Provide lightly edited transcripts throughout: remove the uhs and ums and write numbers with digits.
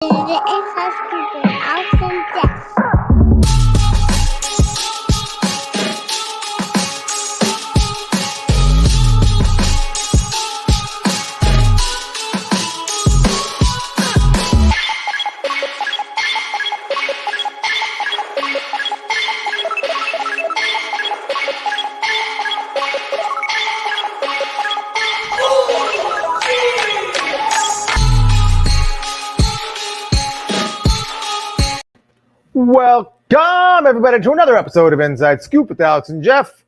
Ik ga skippen als een test. Welcome, everybody, to another episode of Inside Scoop with Alex and Jeff.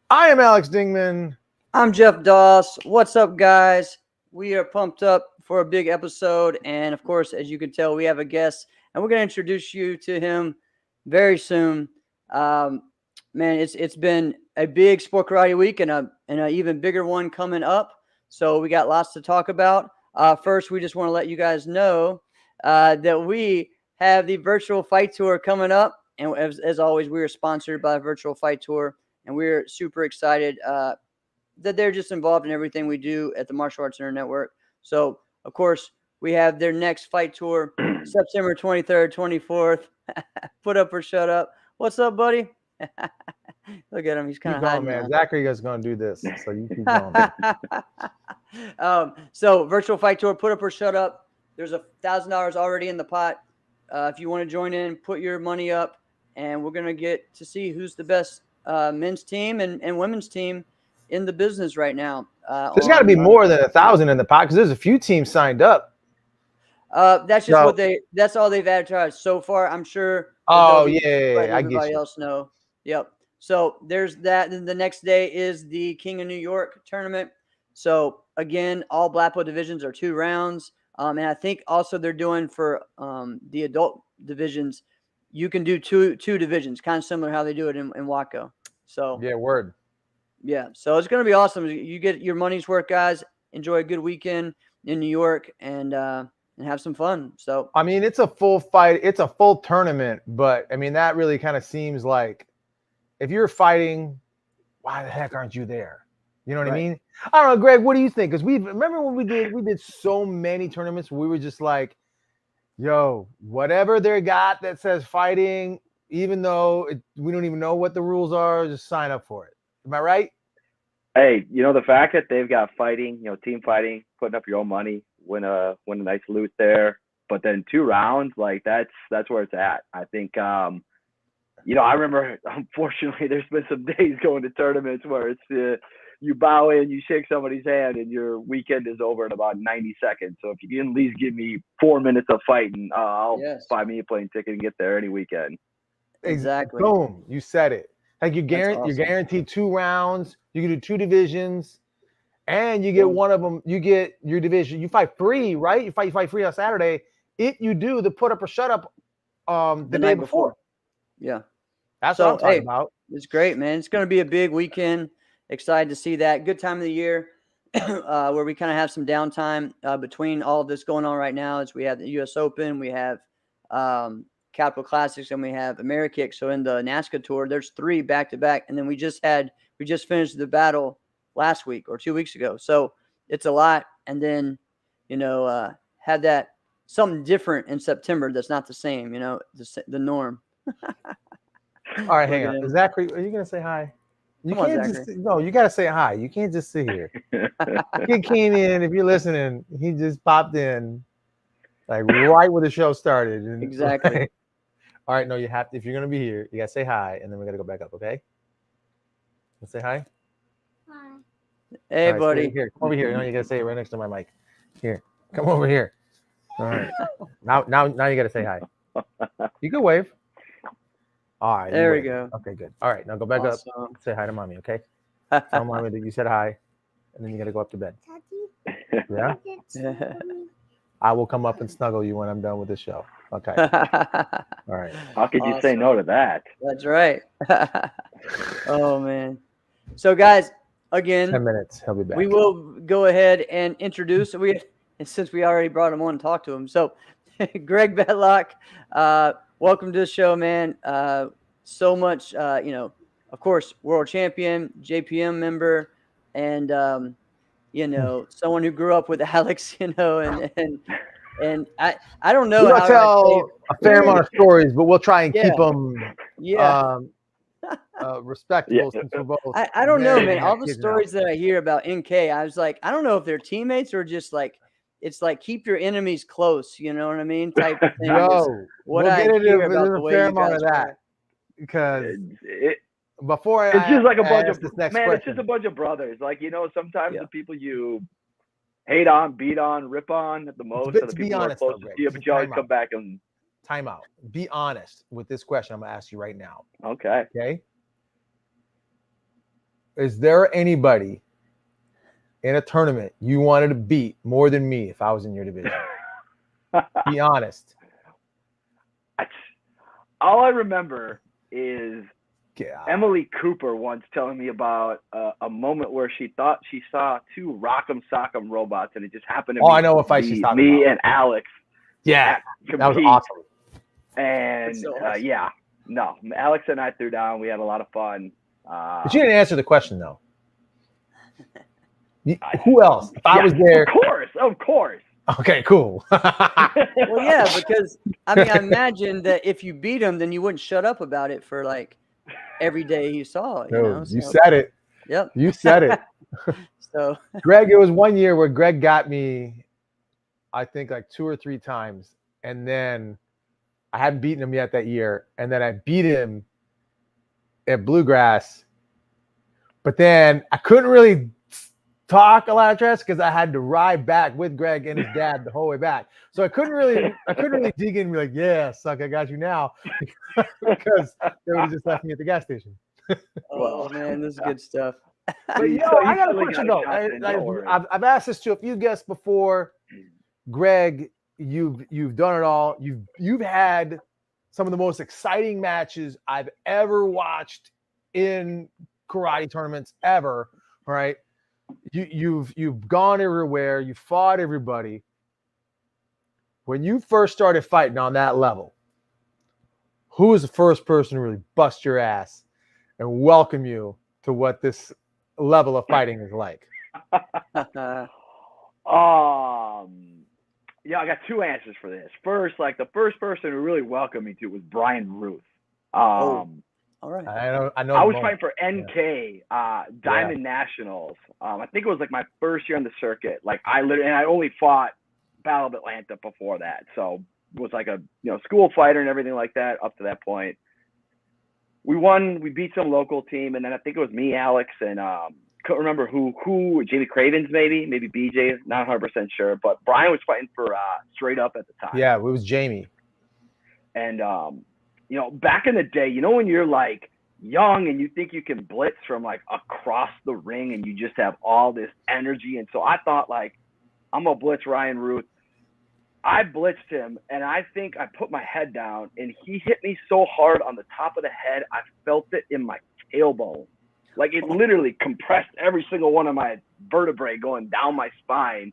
I am Alex Dingman. I'm Jeff Doss. What's up, guys? We are pumped up for a big episode. And, of course, as you can tell, we have a guest. And we're going to introduce you to him very soon. Man, it's been a big Sport Karate week and an even bigger one coming up. So we got lots to talk about. First, we just want to let you guys know that we have the Virtual Fight Tour coming up. And as always, we are sponsored by Virtual Fight Tour. And we're super excited that they're just involved in everything we do at the Martial Arts Center Network. So, of course, we have their next fight tour, September 23rd, 24th. Put up or shut up. What's up, buddy? Look at him. He's kind of hiding, man. now. Zachary is going to do this, so you keep going. So, Virtual Fight Tour, Put Up or Shut Up. There's $1,000 already in the pot. If you want to join in, put your money up, and we're going to get to see who's the best men's team and women's team in the business right now. There's got to be more than 1,000 in the pot because there's a few teams signed up. That's just that's all they've advertised so far. I'm sure. Oh, let everybody else know. Yep. So there's that. And the next day is the King of New York tournament. So again, all Blackpool divisions are 2 rounds. And I think also they're doing for the adult divisions, you can do two divisions, kind of similar how they do it in Waco. So yeah, word. Yeah, so it's going to be awesome. You get your money's worth, guys. Enjoy a good weekend in New York and have some fun. So I mean, it's a full fight. It's a full tournament, but I mean, that really kind of seems like if you're fighting, why the heck aren't you there? You know what I mean? I don't know, Greg. What do you think? Because remember when we did so many tournaments. We were just like, yo, whatever they got that says fighting, even though we don't even know what the rules are, just sign up for it. Am I right? Hey, the fact that they've got fighting, team fighting, putting up your own money, win a nice loot there, but then 2 rounds, like that's where it's at. I think, I remember, unfortunately, there's been some days going to tournaments where it's you bow in, you shake somebody's hand, and your weekend is over in about 90 seconds. So if you can at least give me 4 minutes of fighting, I'll buy me a plane ticket and get there any weekend. Exactly. Boom, you said it. Like you're guaranteed 2 rounds. You can do 2 divisions, and you get one of them. You get your division. You fight free, right? You fight free on Saturday if you do the put up or shut up the day before. Yeah, that's what I'm talking about. It's great, man. It's going to be a big weekend. Excited to see that. Good time of the year where we kind of have some downtime between all of this going on right now. As we have the U.S. Open, we have Capital Classics, and we have AmeriKick. So in the NASCAR tour, there's 3 back-to-back, and then we just finished the battle last week or 2 weeks ago. So it's a lot, and then had that something different in September that's not the same. The norm. All right, hang on, Zachary. Are you gonna say hi? You got to say hi. You can't just sit here. He came in. If you're listening, he just popped in, like right where the show started. And, exactly. Like, all right, no, you have to. If you're gonna be here, you gotta say hi, and then we gotta go back up. Okay? Let's say hi. Hi. Hey, buddy. Here, come over here. No, you gotta say it right next to my mic. Here, come over here. All right. now you gotta say hi. You can wave. All right. There we go. Okay, good. All right, now go back up. Say hi to mommy, okay? Tell mommy that you said hi, and then you gotta go up to bed. Yeah. I will come up and snuggle you when I'm done with the show. Okay. All right. How could you say no to that? That's right. Oh, man. So, guys, again, 10 minutes. He'll be back. We will go ahead and introduce. Since we already brought him on and talked to him. So, Greg Betlach, welcome to the show, man. So much, of course, world champion, JPM member, and someone who grew up with Alex, and And I don't know We're how gonna I tell a fair amount of stories, but we'll try and Yeah. keep them Yeah. respectable Yeah. since we're both. I don't know, married man. and All have the kids now. stories that I hear about NK, I was like, I don't know if they're teammates or just like it's like keep your enemies close, you know what I mean? Type of thing. is Yo, what we'll I get into hear about there's the a way fair you amount guys of that were. because It, before it's just like a bunch ask of this next man. question, It's just a bunch of brothers. Like sometimes Yeah. the people you hate on, beat on, rip on the most But are the to be people who are honest, though, closest Greg, to you. But you always time come out. back and Time out. Be honest with this question I'm gonna ask you right now. okay. Okay. Is there anybody in a tournament you wanted to beat more than me if I was in your division? Be honest. All I remember is Yeah. Emily Cooper once telling me about a moment where she thought she saw two Rock'em Sock'em robots, and it just happened to Oh, I know what fight she's be talking me about. and Alex. Yeah, compete. that was awesome. And That's so awesome. yeah, no, Alex and I threw down. We had a lot of fun. But you didn't answer the question though. Who else? If I was there, of course. Okay, cool. Well, yeah, because I mean, I imagine that if you beat him, then you wouldn't shut up about it for like every day you saw. You know, you so, said it. Yep. You said it. So Greg, it was one year where Greg got me, I think like 2 or 3 times, and then I hadn't beaten him yet that year, and then I beat him at Bluegrass, but then I couldn't really talk a lot of trash because I had to ride back with Greg and his dad the whole way back, so I couldn't really dig in and be like, yeah, suck, I got you now, because they would have just left me at the gas station. oh man, this is good stuff. But You I got a still question got a though. shot then, don't worry. I've asked this to a few guests before. Greg, you've done it all. You've had some of the most exciting matches I've ever watched in karate tournaments ever. All right, you've gone everywhere. You fought everybody. When you first started fighting on that level, who was the first person to really bust your ass and welcome you to what this level of fighting is like? Yeah, I got 2 answers for this. First, like the first person who really welcomed me to was Brian Ruth. All right. I know. I was fighting for NK Diamond Nationals. I think it was like my first year on the circuit. Like I only fought Battle of Atlanta before that, so it was like a school fighter and everything like that up to that point. We won. We beat some local team, and then I think it was me, Alex, and couldn't remember who Jamie Cravens maybe BJ, not 100% sure, but Brian was fighting for Straight Up at the time. Yeah, it was Jamie. And back in the day, when you're like young and you think you can blitz from like across the ring and you just have all this energy, and so I thought like I'm gonna blitz Ryan Ruth. I blitzed him, and I think I put my head down, and he hit me so hard on the top of the head, I felt it in my tailbone. Like it literally compressed every single one of my vertebrae going down my spine.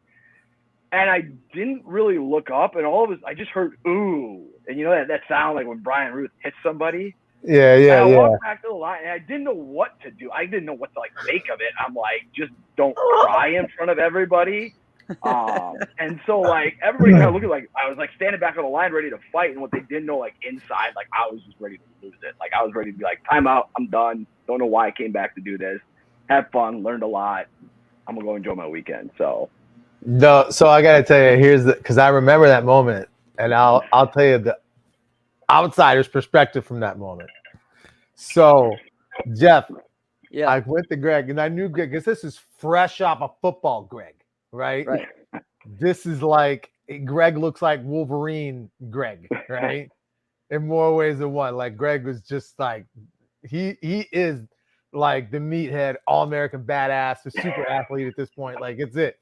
And I didn't really look up, and all of it, I just heard ooh, and that sound like when Brian Ruth hits somebody. Yeah. And I walked back to the line, and I didn't know what to do. I didn't know what to like make of it. I'm like, just don't cry in front of everybody. And so like everybody kind of looking like I was like standing back on the line ready to fight, and what they didn't know like inside, like I was just ready to lose it. Like I was ready to be like, time out, I'm done. Don't know why I came back to do this. Had fun, learned a lot. I'm gonna go enjoy my weekend. So I gotta tell you, because I remember that moment, and I'll tell you the outsider's perspective from that moment. So, Jeff, Yeah. I went to Greg, and I knew Greg because this is fresh off of football, Greg. Right. This is like Greg looks like Wolverine, Greg. Right. In more ways than one. Like Greg was just like he is like the meathead, all-American badass, the super athlete at this point. Like it's it.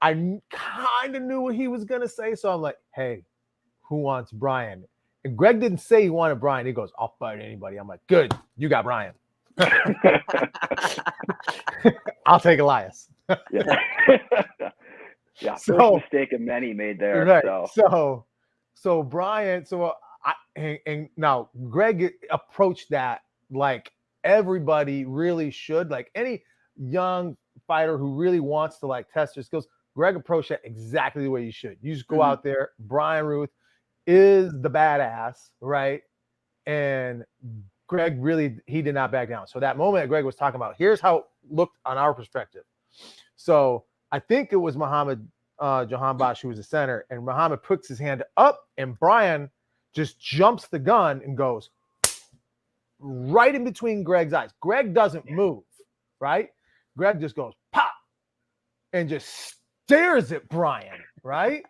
I kind of knew what he was gonna say, so I'm like, hey, who wants Brian? And Greg didn't say he wanted Brian. He goes, I'll fight anybody. I'm like, good, you got Brian. I'll take Elias. Yeah, first mistake of many made there. Right. So Brian, and now Greg approached that like everybody really should, like any young fighter who really wants to like test their skills, Greg approached that exactly the way you should. You just go out there. Brian Ruth is the badass, right? And Greg really, he did not back down. So that moment that Greg was talking about, here's how it looked on our perspective. So I think it was Muhammad Jahan Bosch who was the center, and Muhammad puts his hand up, and Brian just jumps the gun and goes right in between Greg's eyes. Greg doesn't move, right? Greg just goes pop and just stares at Brian, right?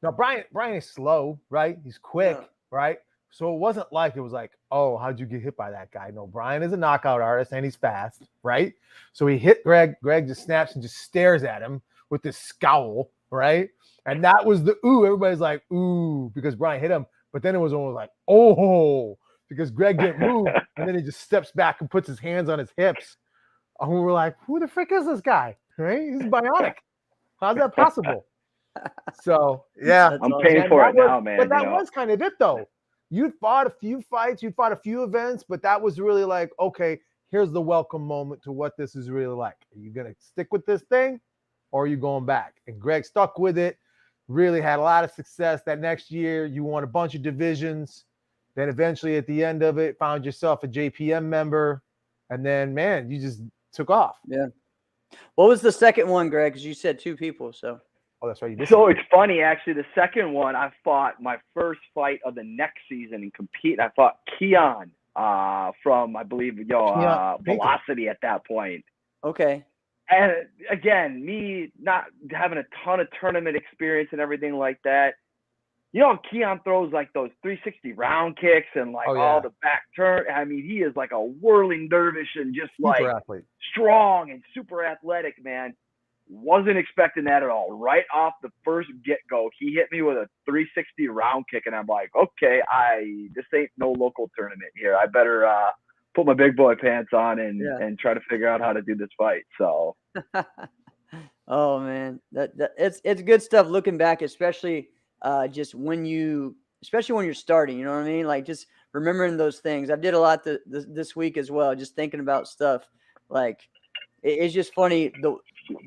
Now Brian is slow, right? He's quick, right? So it wasn't like it was like, oh, how'd you get hit by that guy? No, Brian is a knockout artist and he's fast, right? So he hit Greg. Greg just snaps and just stares at him with this scowl, right? And that was the ooh. Everybody's like, ooh, because Brian hit him. But then it was almost like, oh, because Greg didn't move. And then he just steps back and puts his hands on his hips. And we were like, who the frick is this guy? Right? He's bionic. How's that possible? So, yeah. I'm paying for it now, man. But that was kind of it, though. You'd fought a few fights, you'd fought a few events, but that was really like, okay, here's the welcome moment to what this is really like. Are you going to stick with this thing or are you going back? And Greg stuck with it, really had a lot of success. That next year, you won a bunch of divisions. Then eventually at the end of it, found yourself a JPM member. And then, man, you just took off. Yeah. What was the second one, Greg? Because you said two people, so. Oh, that's right. So it's funny, actually. The second one, I fought my first fight of the next season and compete. I fought Keon from, I believe, Velocity at that point. Okay. And again, me not having a ton of tournament experience and everything like that. You know, Keon throws like those 360 round kicks and like all the back turn. I mean, he is like a whirling dervish and just like strong and super athletic, man. Wasn't expecting that at all. Right off the first get-go, he hit me with a 360 round kick, and I'm like, okay, this ain't no local tournament here. I better put my big boy pants on and try to figure out how to do this fight. So, oh man, it's good stuff looking back, especially just especially when you're starting. You know what I mean? Like just remembering those things. I did a lot this week as well, just thinking about stuff. Like it's just funny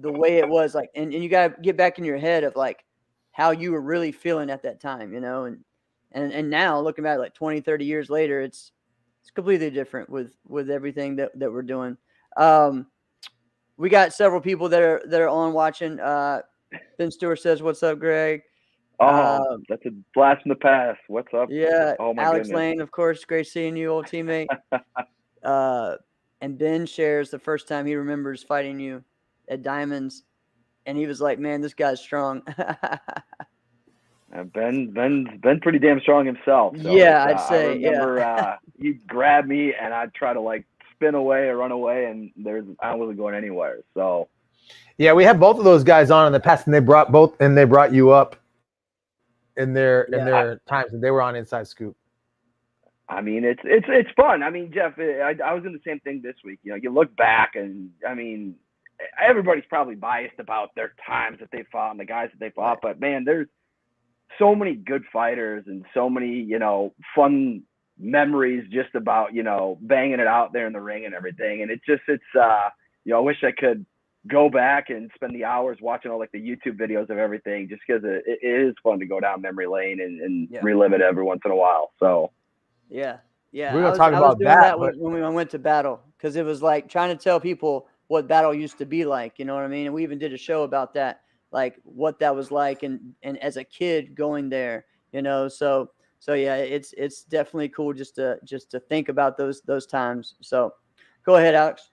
the way it was, like, and you got to get back in your head of like how you were really feeling at that time, you know, and now looking back like 20, 30 years later, it's completely different with everything that we're doing. We got several people that are on watching. Ben Stewart says, "What's up, Greg?" That's a blast from the past. What's up? Yeah. Oh my Alex goodness. Lane, of course, great seeing you, old teammate. And Ben shares the first time he remembers fighting you at Diamonds, and he was like, "Man, this guy's strong." Ben's pretty damn strong himself. So I'd say. I remember he'd grab me and I'd try to like spin away or run away, and I wasn't going anywhere. So yeah, we had both of those guys on in the past, and they brought you up in their times, and they were on Inside Scoop. I mean, it's fun. I mean, Jeff, I was in the same thing this week. You know, you look back, and I mean, everybody's probably biased about their times that they fought and the guys that they fought, but man, there's so many good fighters and so many, you know, fun memories just about, you know, banging it out there in the ring and everything. And it's you know, I wish I could go back and spend the hours watching all like the YouTube videos of everything, just because it is fun to go down memory lane and relive it every once in a while. So. Yeah. We're going to talk about that. When we went to battle, because it was like trying to tell people what battle used to be like, you know what I mean? And we even did a show about that, like what that was like, and as a kid going there, you know. So yeah, it's definitely cool just to think about those times. So go ahead, Alex.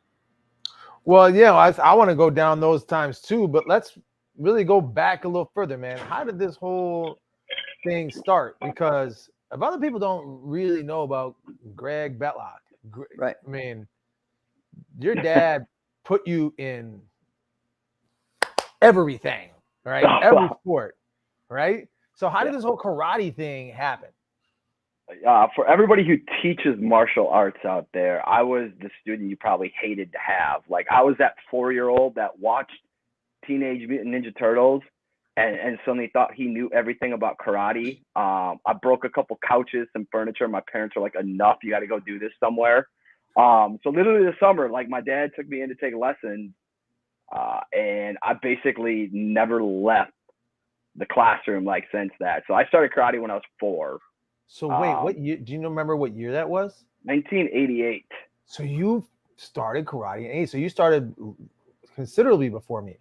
Well, yeah, I want to go down those times too, but let's really go back a little further, man. How did this whole thing start? Because if other people don't really know about Greg Betlach, right? I mean, your dad put you in everything, right? Every sport, right? So how did this whole karate thing happen? For everybody who teaches martial arts out there, I was the student you probably hated to have. Like, I was that 4-year-old that watched Teenage Mutant Ninja Turtles and suddenly thought he knew everything about karate. I broke a couple couches, some furniture. My parents were like, enough, you got to go do this somewhere. So literally this summer, like, my dad took me in to take lessons, And I basically never left the classroom like since that. So I started karate when I was 4, So wait, what year? Do you remember what year that was? 1988. So you started karate in 8. So you started considerably before me. Yeah.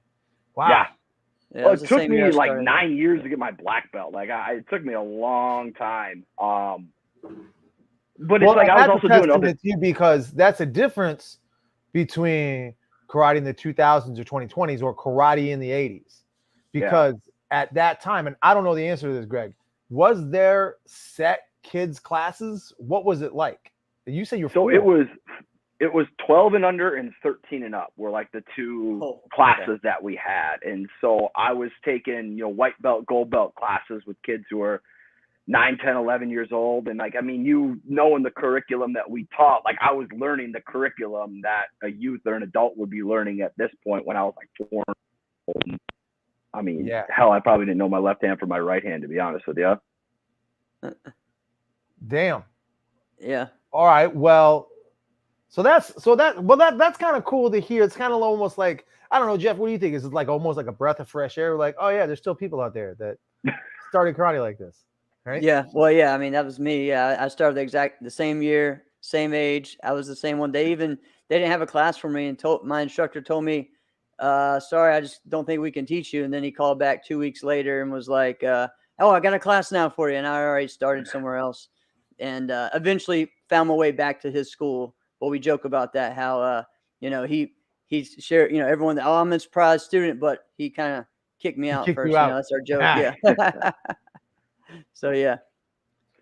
Wow. Yeah, it Well, was it the took same year I me like started. 9 years to get my black belt. Like it took me a long time. But it's Well, like and I was that's a also doing other. testament to you because that's a difference between karate in the 2000s or 2020s or karate in the 80s. Because at that time, and I don't know the answer to this, Greg, was there set kids classes? What was it like? You said you're So 4. it was 12 and under and 13 and up were like the two classes that we had. And so I was taking, white belt, gold belt classes with kids who were 9, 10, 11 years old. And like, I mean, in the curriculum that we taught, like I was learning the curriculum that a youth or an adult would be learning at this point when I was like 4. I mean, hell, I probably didn't know my left hand from my right hand, to be honest with you. Damn. Yeah. All right. Well, that's kind of cool to hear. It's kind of almost like, I don't know, Jeff, what do you think? Is it like almost like a breath of fresh air? Like, oh yeah, there's still people out there that started karate like this, right? Yeah. Well, yeah. I mean, that was me. Yeah, I started the same year, same age. I was the same one. They didn't have a class for me, and my instructor told me, "Sorry, I just don't think we can teach you." And then he called back 2 weeks later and was like, "Oh, I got a class now for you," and I already started somewhere else, and eventually found my way back to his school. Well, we joke about that, how he shared, everyone, oh, I'm his prize student, but he kind of kicked me out Kicked first. you out. That's our joke. Yeah. So yeah.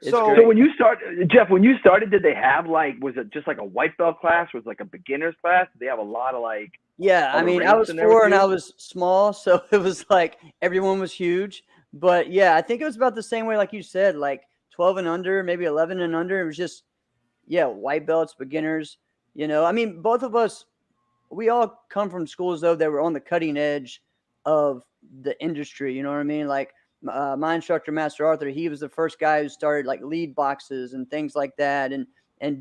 It's So great. when you started, Jeff, did they have was it just like a white belt class? Was it like a beginner's class? Did they have a lot of Yeah, I mean, I was 4 and I was small, so it was like everyone was huge. But yeah, I think it was about the same way, like you said, like 12 and under, maybe 11 and under. It was just, white belts, beginners. I mean, both of us, we all come from schools though that were on the cutting edge of the industry. You know what I mean? Like my instructor, Master Arthur, he was the first guy who started like lead boxes and things like that, and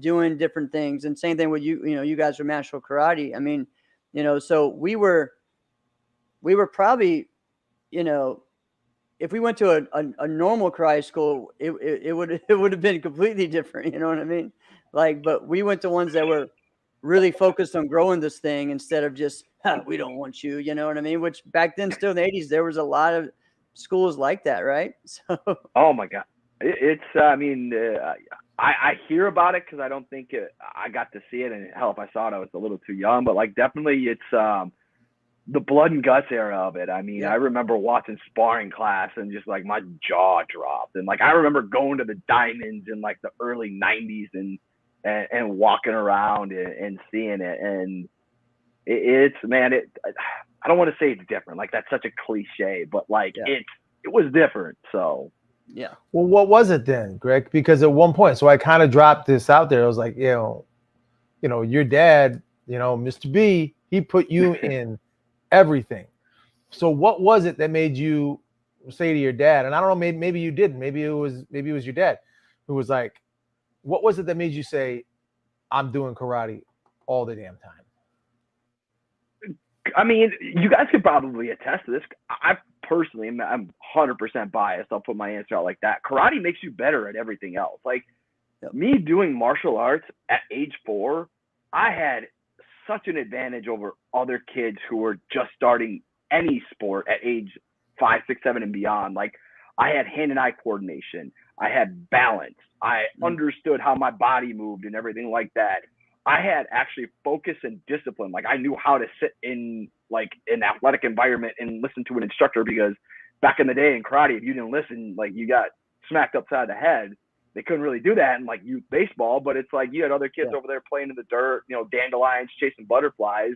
doing different things. And same thing with you. You guys are Martial Karate. I mean, so we were probably, if we went to a normal karate school, it would have been completely different. You know what I mean? Like, but we went to ones that were really focused on growing this thing instead of just, we don't want you. You know what I mean? Which back then, still in the 80s, there was a lot of schools like that, right? So. Oh my God, it's. I mean, I hear about it because I don't think I got to see it, and hell, if I saw it, I was a little too young. But like, definitely, it's the blood and guts era of it. I mean, I remember watching sparring class and just like my jaw dropped. And like I remember going to the diamonds in like the early 90s and walking around and seeing it. And it's man, I don't want to say it's different. Like that's such a cliche, but like it was different. So yeah. Well, what was it then, Greg? Because at one point, so I kind of dropped this out there. I was like, your dad, Mr. B, he put you in everything. So what was it that made you say to your dad? And I don't know, maybe you didn't. Maybe it was your dad who was like, what was it that made you say, I'm doing karate all the damn time? I mean, you guys could probably attest to this. I personally, I'm 100% biased. I'll put my answer out like that. Karate makes you better at everything else. Like me doing martial arts at age 4, I had such an advantage over other kids who were just starting any sport at age 5, 6, 7 and beyond. Like I had hand and eye coordination. I had balance. I understood how my body moved and everything like that. I had actually focus and discipline. Like I knew how to sit in like an athletic environment and listen to an instructor, because back in the day in karate, if you didn't listen, like you got smacked upside the head. They couldn't really do that in like youth baseball, but it's like you had other kids over there playing in the dirt, dandelions, chasing butterflies.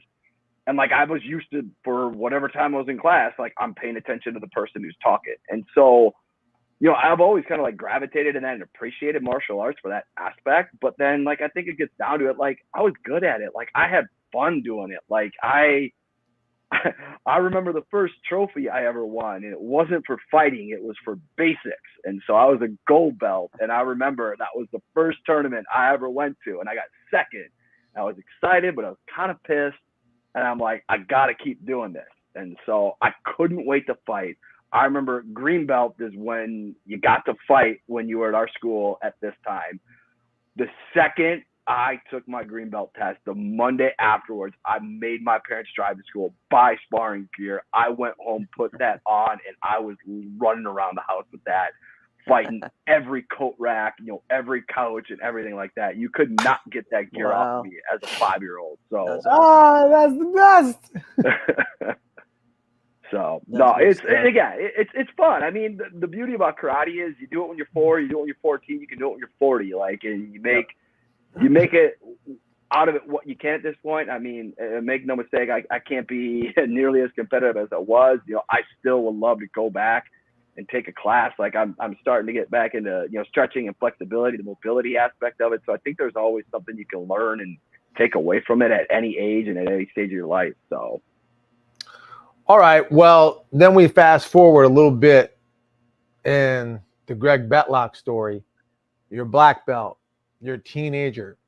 And like I was used to, for whatever time I was in class, like I'm paying attention to the person who's talking. And so, I've always kind of like gravitated in that and appreciated martial arts for that aspect. But then like I think it gets down to it, like I was good at it. Like I had fun doing it. Like I remember the first trophy I ever won, and it wasn't for fighting, it was for basics. And so I was a gold belt, and I remember that was the first tournament I ever went to, and I got second. I was excited, but I was kind of pissed. And I'm like, I got to keep doing this. And so I couldn't wait to fight. I remember green belt is when you got to fight when you were at our school at this time. The second I took my green belt test, the Monday afterwards, I made my parents drive to school, buy sparring gear. I went home, put that on, and I was running around the house with that, fighting every coat rack, every couch and everything like that. You could not get that gear off of me as a 5-year-old. So, That's awesome. that's the best. So That's no, good it's stuff. again, it's fun. I mean, the beauty about karate is you do it when you're 4, you do it when you're 14, you can do it when you're 40. Like you make it out of it what you can at this point. I mean, make no mistake, I can't be nearly as competitive as I was. I still would love to go back and take a class. Like I'm starting to get back into stretching and flexibility, the mobility aspect of it. So I think there's always something you can learn and take away from it at any age and at any stage of your life. So. All right. Well, then we fast forward a little bit in the Greg Betlach story. You're a black belt. You're a teenager.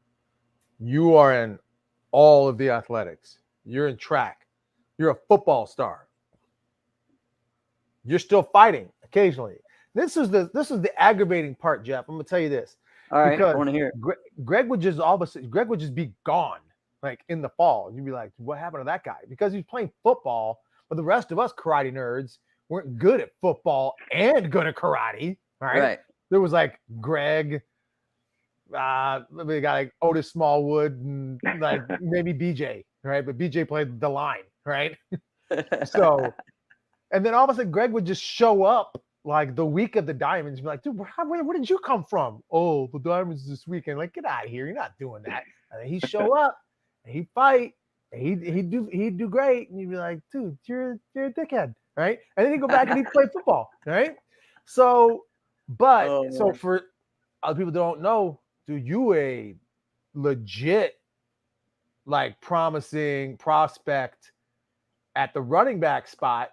You are in all of the athletics. You're in track. You're a football star. You're still fighting occasionally. This is the aggravating part, Jeff. I'm gonna tell you this. All right, Because I want to hear it. Greg would just all of a sudden, Greg would just be gone, like in the fall. You'd be like, what happened to that guy? Because he was playing football, but the rest of us karate nerds weren't good at football and good at karate. All right. Right. There was like Greg, we got like Otis Smallwood and like maybe BJ, right? But BJ played the line, right? So, and then all of a sudden Greg would just show up like the week of the Diamonds, be like, dude, where did you come from? Oh, the Diamonds this weekend. Like, get out of here. You're not doing that. And then he'd show up and he'd fight and he'd do great. And you'd be like, dude, you're a dickhead, right? And then he'd go back and he'd play football, right? So, for other people that don't know, dude, you a legit, like, promising prospect at the running back spot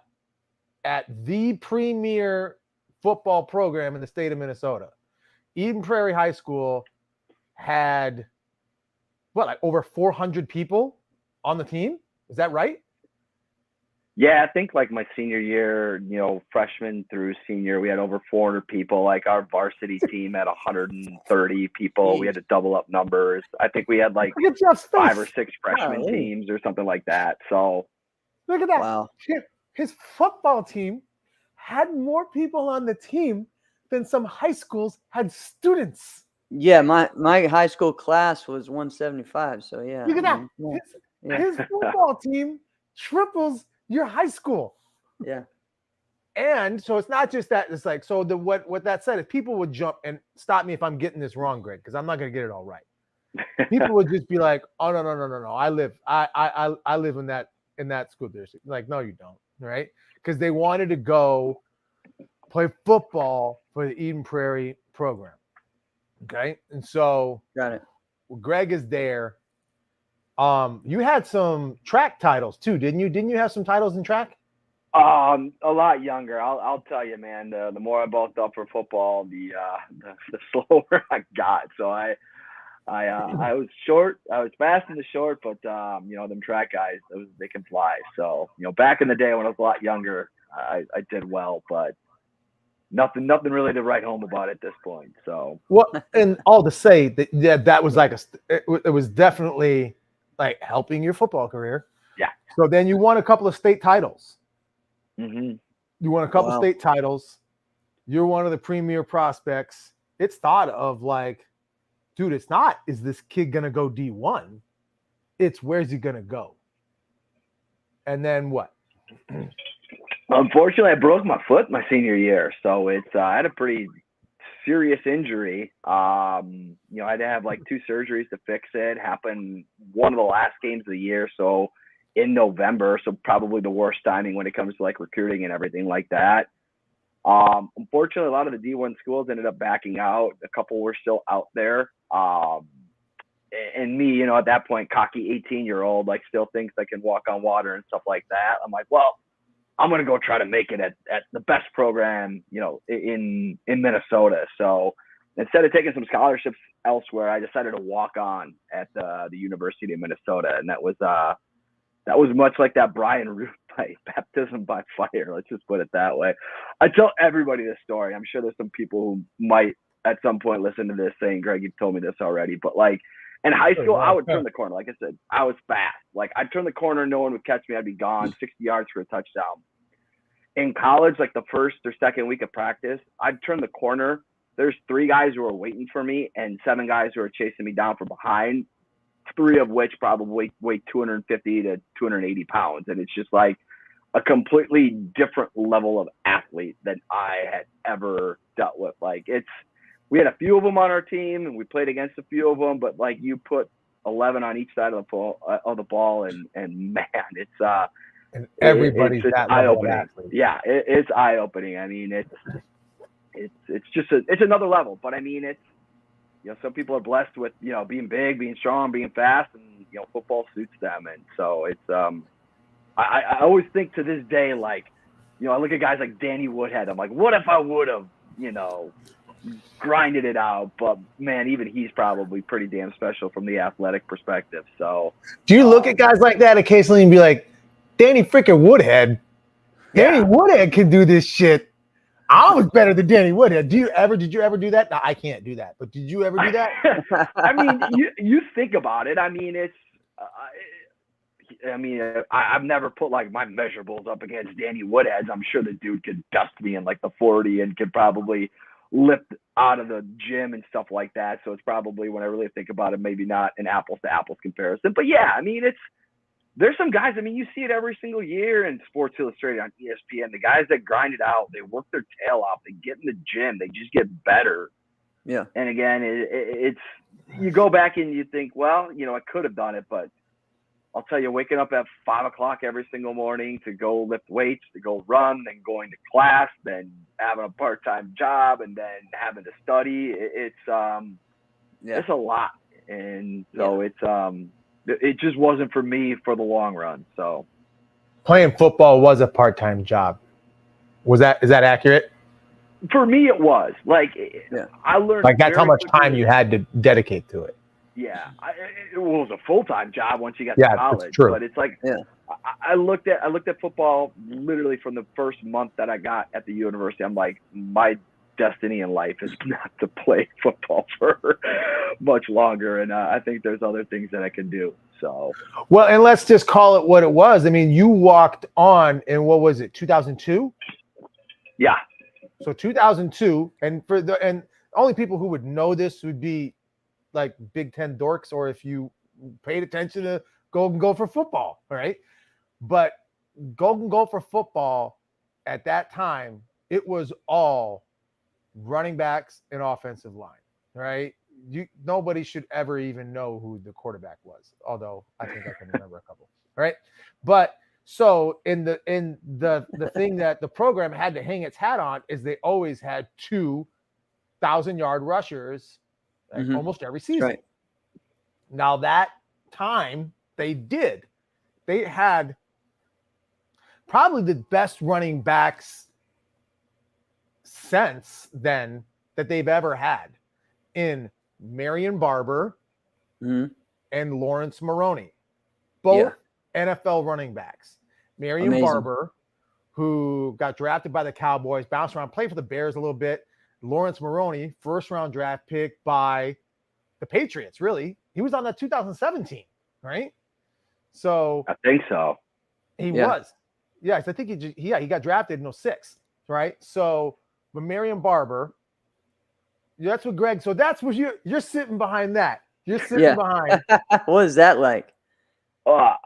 at the premier football program in the state of Minnesota. Eden Prairie High School had like over 400 people on the team. Is that right? Yeah, I think like my senior year, freshman through senior, we had over 400 people. Like our varsity team had 130 people. We had to double up numbers. I think we had like 5 or 6 freshman teams or something like that. So look at that. Wow. His football team had more people on the team than some high schools had students. Yeah, my high school class was 175. So yeah. Look at that. His football team triples your high school. Yeah. And so it's not just that. It's like, so what that said is people would jump and stop me if I'm getting this wrong, Greg, because I'm not going to get it all right. People would just be like, oh, no. I live in that school district. Like, no, you don't. Right? Because they wanted to go play football for the Eden Prairie program. Okay. And so Got it. Greg is there. You had some track titles too, didn't you? Didn't you have some titles in track? A lot younger. I'll tell you, man. The more I bulked up for football, the slower I got. So I was short. I was fast in the short, but them track guys, they can fly. So back in the day when I was a lot younger, I did well, but nothing really to write home about at this point. So and all to say that was like it was definitely like helping your football career. Yeah. So then you won a couple of state titles. Mm-hmm. You won a couple of state titles. You're one of the premier prospects. It's thought of like, dude, it's not, is this kid going to go D1? It's where's he going to go? And then what? Unfortunately, I broke my foot my senior year. So I had a pretty serious injury. I had to have like 2 surgeries to fix it. Happened one of the last games of the year. So in November, so probably the worst timing when it comes to like recruiting and everything like that. Unfortunately, a lot of the D1 schools ended up backing out. A couple were still out there. And me, at that point, cocky 18-year-old, like still thinks I can walk on water and stuff like that. I'm like, well, I'm going to go try to make it at the best program, in Minnesota. So instead of taking some scholarships elsewhere, I decided to walk on at the University of Minnesota. And that was that was much like that Brian Root fight, baptism by fire. Let's just put it that way. I tell everybody this story. I'm sure there's some people who might at some point listen to this saying, Greg, you've told me this already. But like in high school, I would turn the corner. Like I said, I was fast. Like I'd turn the corner, no one would catch me. I'd be gone 60 yards for a touchdown. In college, like the first or second week of practice, I'd turn the corner. There's 3 guys who are waiting for me and 7 guys who are chasing me down from behind, 3 of which probably weigh 250 to 280 pounds. And it's just like a completely different level of athlete than I had ever dealt with. Like we had a few of them on our team and we played against a few of them, but like you put 11 on each side of the ball and man, it's and everybody's it's that level of eye-opening. athlete. Yeah, it's eye-opening. I mean, it's just it's another level. But I mean, it's some people are blessed with being big, being strong, being fast, and football suits them. And so it's I always think to this day, like I look at guys like Danny Woodhead. I'm like, what if I would have grinded it out? But man, even he's probably pretty damn special from the athletic perspective. So do you look at guys like that occasionally and be like, Danny freaking Woodhead? Danny Woodhead can do this shit. I was better than Danny Woodhead. Did you ever do that? No, I can't do that. But did you ever do that? I mean, you think about it. I mean, it's. I've never put like my measurables up against Danny Woodhead's. I'm sure the dude could dust me in like the 40 and could probably lift out of the gym and stuff like that. So it's probably, when I really think about it, maybe not an apples to apples comparison. But yeah, I mean, there's some guys, I mean, you see it every single year in Sports Illustrated on ESPN. The guys that grind it out, they work their tail off, they get in the gym, they just get better. Yeah. And again, it's you go back and you think, well, I could have done it, but I'll tell you, waking up at 5 o'clock every single morning to go lift weights, to go run, then going to class, then having a part-time job, and then having to study, it's a lot. And so it just wasn't for me for the long run. So playing football was a part-time job. Is that accurate? For me, it was I learned like that's how much quickly. time you had to dedicate to it. Yeah, it was a full-time job once you got to college. that's true. But it's like I looked at football literally from the first month that I got at the university. I'm like, my destiny in life is not to play football for much longer, and I think there's other things that I can do. So well, and let's just call it what it was. I mean, you walked on in what was it, 2002? Yeah. So 2002, and only people who would know this would be like Big Ten dorks, or if you paid attention to Golden Gopher football, right? But Golden Gopher football at that time, it was all running backs and offensive line, right? Nobody should ever even know who the quarterback was, although I think I can remember a couple, right? But so in the thing that the program had to hang its hat on is they always had 2,000-yard rushers almost every season. Right. Now that time they had probably the best running backs since then that they've ever had in Marion Barber and Lawrence Maroney, both NFL running backs. Marion Barber, who got drafted by the Cowboys, bounced around, played for the Bears a little bit. Lawrence Maroney, first-round draft pick by the Patriots, really. He was on that 2017, right? So I think so. He was. Yes, I think he got drafted in 06, right? So, but Marion Barber, that's what Greg, so that's what you're sitting behind that. You're sitting behind. What is that like? I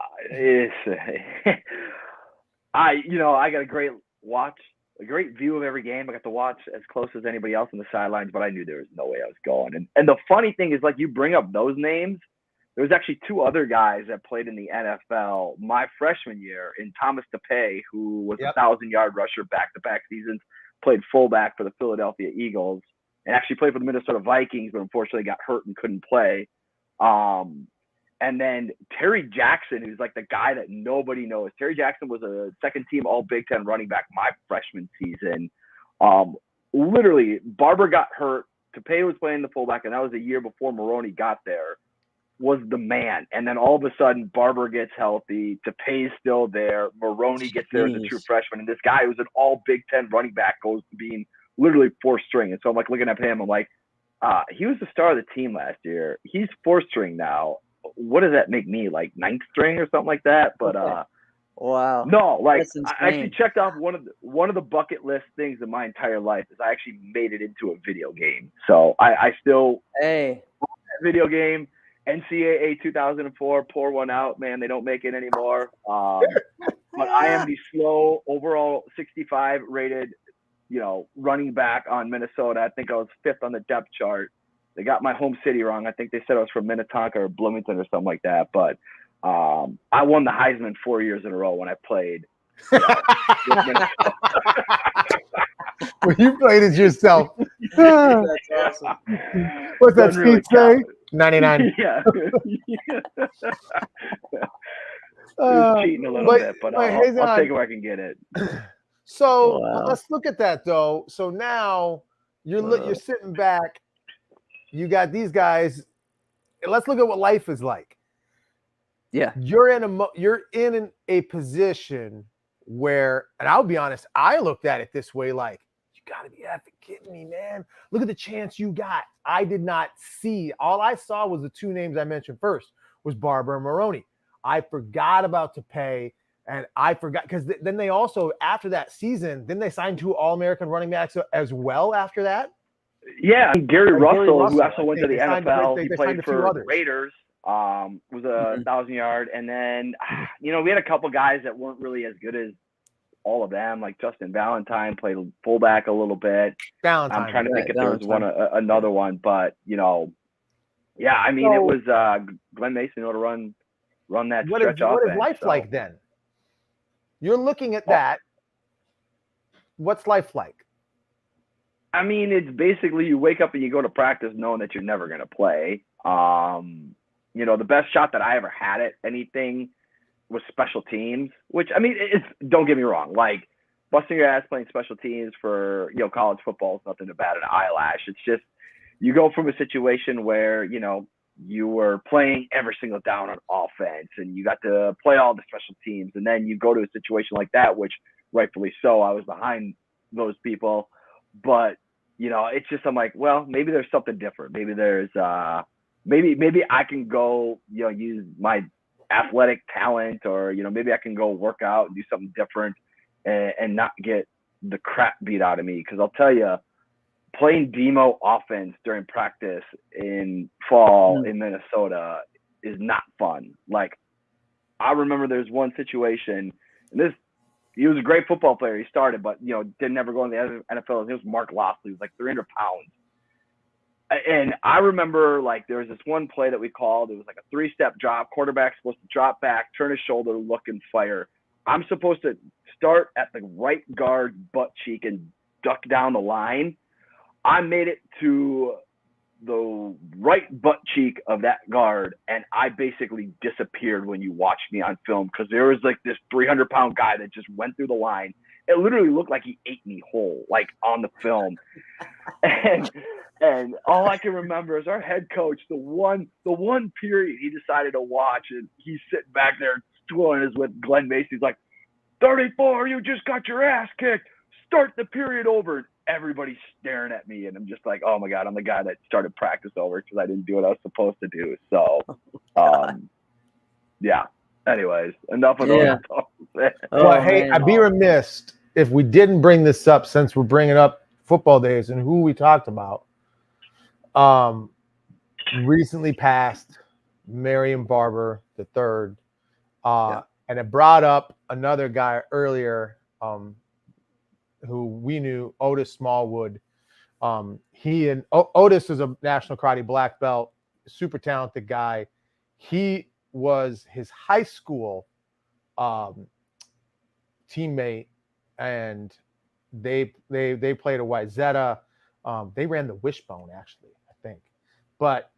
got a great view of every game. I got to watch as close as anybody else on the sidelines, but I knew there was no way I was going. And the funny thing is, like, you bring up those names. There was actually 2 other guys that played in the NFL my freshman year, in Thomas DePay, who was a 1,000-yard rusher back-to-back seasons, played fullback for the Philadelphia Eagles, and actually played for the Minnesota Vikings, but unfortunately got hurt and couldn't play. And then Terry Jackson, who's like the guy that nobody knows. Terry Jackson was a second-team All-Big Ten running back my freshman season. Literally, Barber got hurt. DePay was playing the fullback, and that was a year before Maroney got there. was the man. And then all of a sudden, Barber gets healthy. Tepay's still there. Maroney gets there as a true freshman. And this guy who's an all Big Ten running back goes to being literally fourth string. And so I'm like looking at him. I'm like, he was the star of the team last year. He's fourth string now. What does that make me? Like ninth string or something like that? But wow. No, like I actually checked off one of the bucket list things in my entire life is I actually made it into a video game. So I still video game. NCAA 2004, pour one out, man. They don't make it anymore. But I am the slow overall 65 rated, running back on Minnesota. I think I was 5th on the depth chart. They got my home city wrong. I think they said I was from Minnetonka or Bloomington or something like that. But I won the Heisman 4 years in a row when I played. Well, you played it yourself. That's awesome. What's that speed say? 99. Yeah. Cheating a little bit, but I'll take it where I can get it. So let's look at that though. So now you're sitting back. You got these guys. Let's look at what life is like. Yeah, you're in a position where, and I'll be honest, I looked at it this way, like, you gotta be effing kidding me, man. Look at the chance you got. I did not see. All I saw was the two names I mentioned first, was Barber and Maroney. I forgot about Tepay, and I forgot because then they also, after that season, then they signed 2 All-American running backs as well after that. Yeah, Gary Russell, who also went to the NFL. He played for others. Raiders. Was a 1,000-yard, and then we had a couple guys that weren't really as good as all of them. Like Justin Valentine played fullback a little bit. I'm trying to think if there was another one, but yeah. I mean, it was Glenn Mason to run that stretch offense. What is life like then? You're looking at that. What's life like? I mean, it's basically you wake up and you go to practice knowing that you're never going to play. The best shot that I ever had at anything was special teams, which, I mean, don't get me wrong, like busting your ass playing special teams for, college football is nothing to bat an eyelash. It's just, you go from a situation where, you were playing every single down on offense and you got to play all the special teams. And then you go to a situation like that, which rightfully so, I was behind those people. But, it's just, I'm like, well, maybe there's something different. Maybe there's, maybe I can go, use my athletic talent, or, maybe I can go work out and do something different and not get the crap beat out of me. Cause I'll tell you, playing demo offense during practice in fall in Minnesota is not fun. Like, I remember there's one situation, and he was a great football player. He started, but, didn't ever go in the NFL. It was Mark Loftley. He was like 300 pounds. And I remember, like, there was this one play that we called. It was like a 3-step drop. Quarterback's supposed to drop back, turn his shoulder, look, and fire. I'm supposed to start at the right guard butt cheek and duck down the line. I made it to the right butt cheek of that guard, and I basically disappeared when you watched me on film because there was, like, this 300-pound guy that just went through the line. It literally looked like he ate me whole, like, on the film. And all I can remember is our head coach, the one period he decided to watch, and he's sitting back there twirling his with Glenn Mason. He's like, 34, you just got your ass kicked. Start the period over. Everybody's staring at me, and I'm just like, oh my God, I'm the guy that started practice over because I didn't do what I was supposed to do. So, yeah. Anyways, enough of those. Well, hey, I'd be remiss if we didn't bring this up, since we're bringing up football days and who we talked about. Recently passed Marion Barber III, and it brought up another guy earlier, who we knew, Otis Smallwood. Otis is a national karate black belt, super talented guy. He was his high school teammate, and they played at Wayzata. They ran the Wishbone, actually, I think, but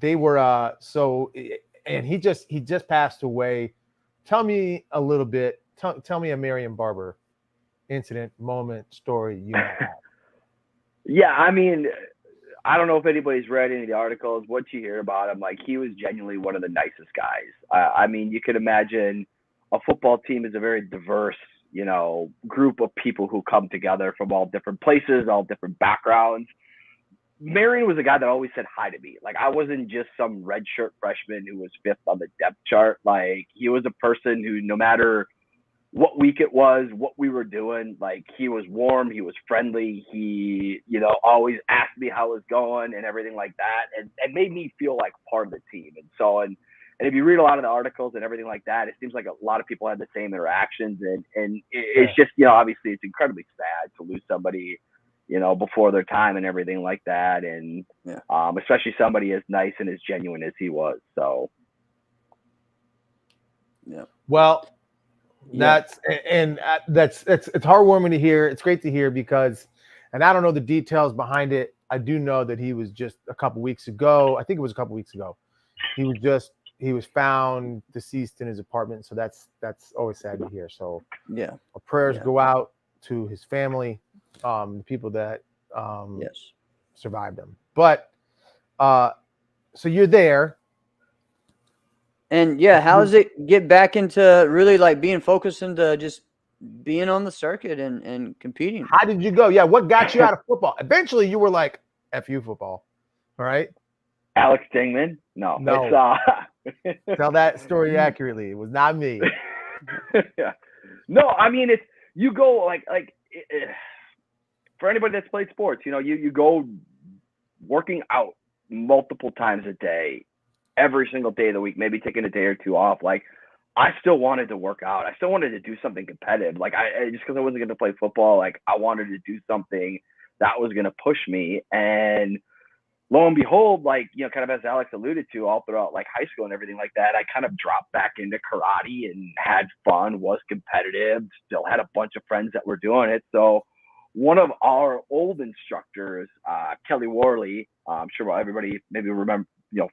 they were and he just passed away. Tell me a little bit. Tell me a Marion Barber incident, moment, story you might have. Yeah, I mean, I don't know if anybody's read any of the articles. What you hear about him, like he was genuinely one of the nicest guys. I mean, you could imagine a football team is a very diverse, group of people who come together from all different places, all different backgrounds. Marion was a guy that always said hi to me. Like I wasn't just some redshirt freshman who was fifth on the depth chart. Like he was a person who, no matter what week it was, what we were doing, like he was warm, he was friendly, he, always asked me how it was going and everything like that. And it made me feel like part of the team. And if you read a lot of the articles and everything like that, it seems like a lot of people had the same interactions. And it's just, obviously it's incredibly sad to lose somebody, before their time and everything like that. And especially somebody as nice and as genuine as he was. So. Yeah. Well, it's heartwarming to hear. It's great to hear because, and I don't know the details behind it. I do know that he was just a couple weeks ago. I think it was a couple weeks ago. He was found deceased in his apartment. So that's always sad to hear. So yeah, our prayers go out to his family, the people that survived him. But so you're there. And how does it get back into really like being focused into just being on the circuit and competing? How did you go? Yeah, what got you out of football? Eventually, you were like, "F you, football." All right. Alex Dingman? No. Tell that story accurately. It was not me. Yeah. No, I mean it's you go like for anybody that's played sports, you go working out multiple times a day, every single day of the week, maybe taking a day or two off. Like I still wanted to work out. I still wanted to do something competitive. Like I just because I wasn't going to play football, like I wanted to do something that was going to push me. And lo and behold, like, kind of as Alex alluded to, all throughout like high school and everything like that, I kind of dropped back into karate and had fun, was competitive, still had a bunch of friends that were doing it. So one of our old instructors, Kelly Worley, I'm sure everybody maybe remember,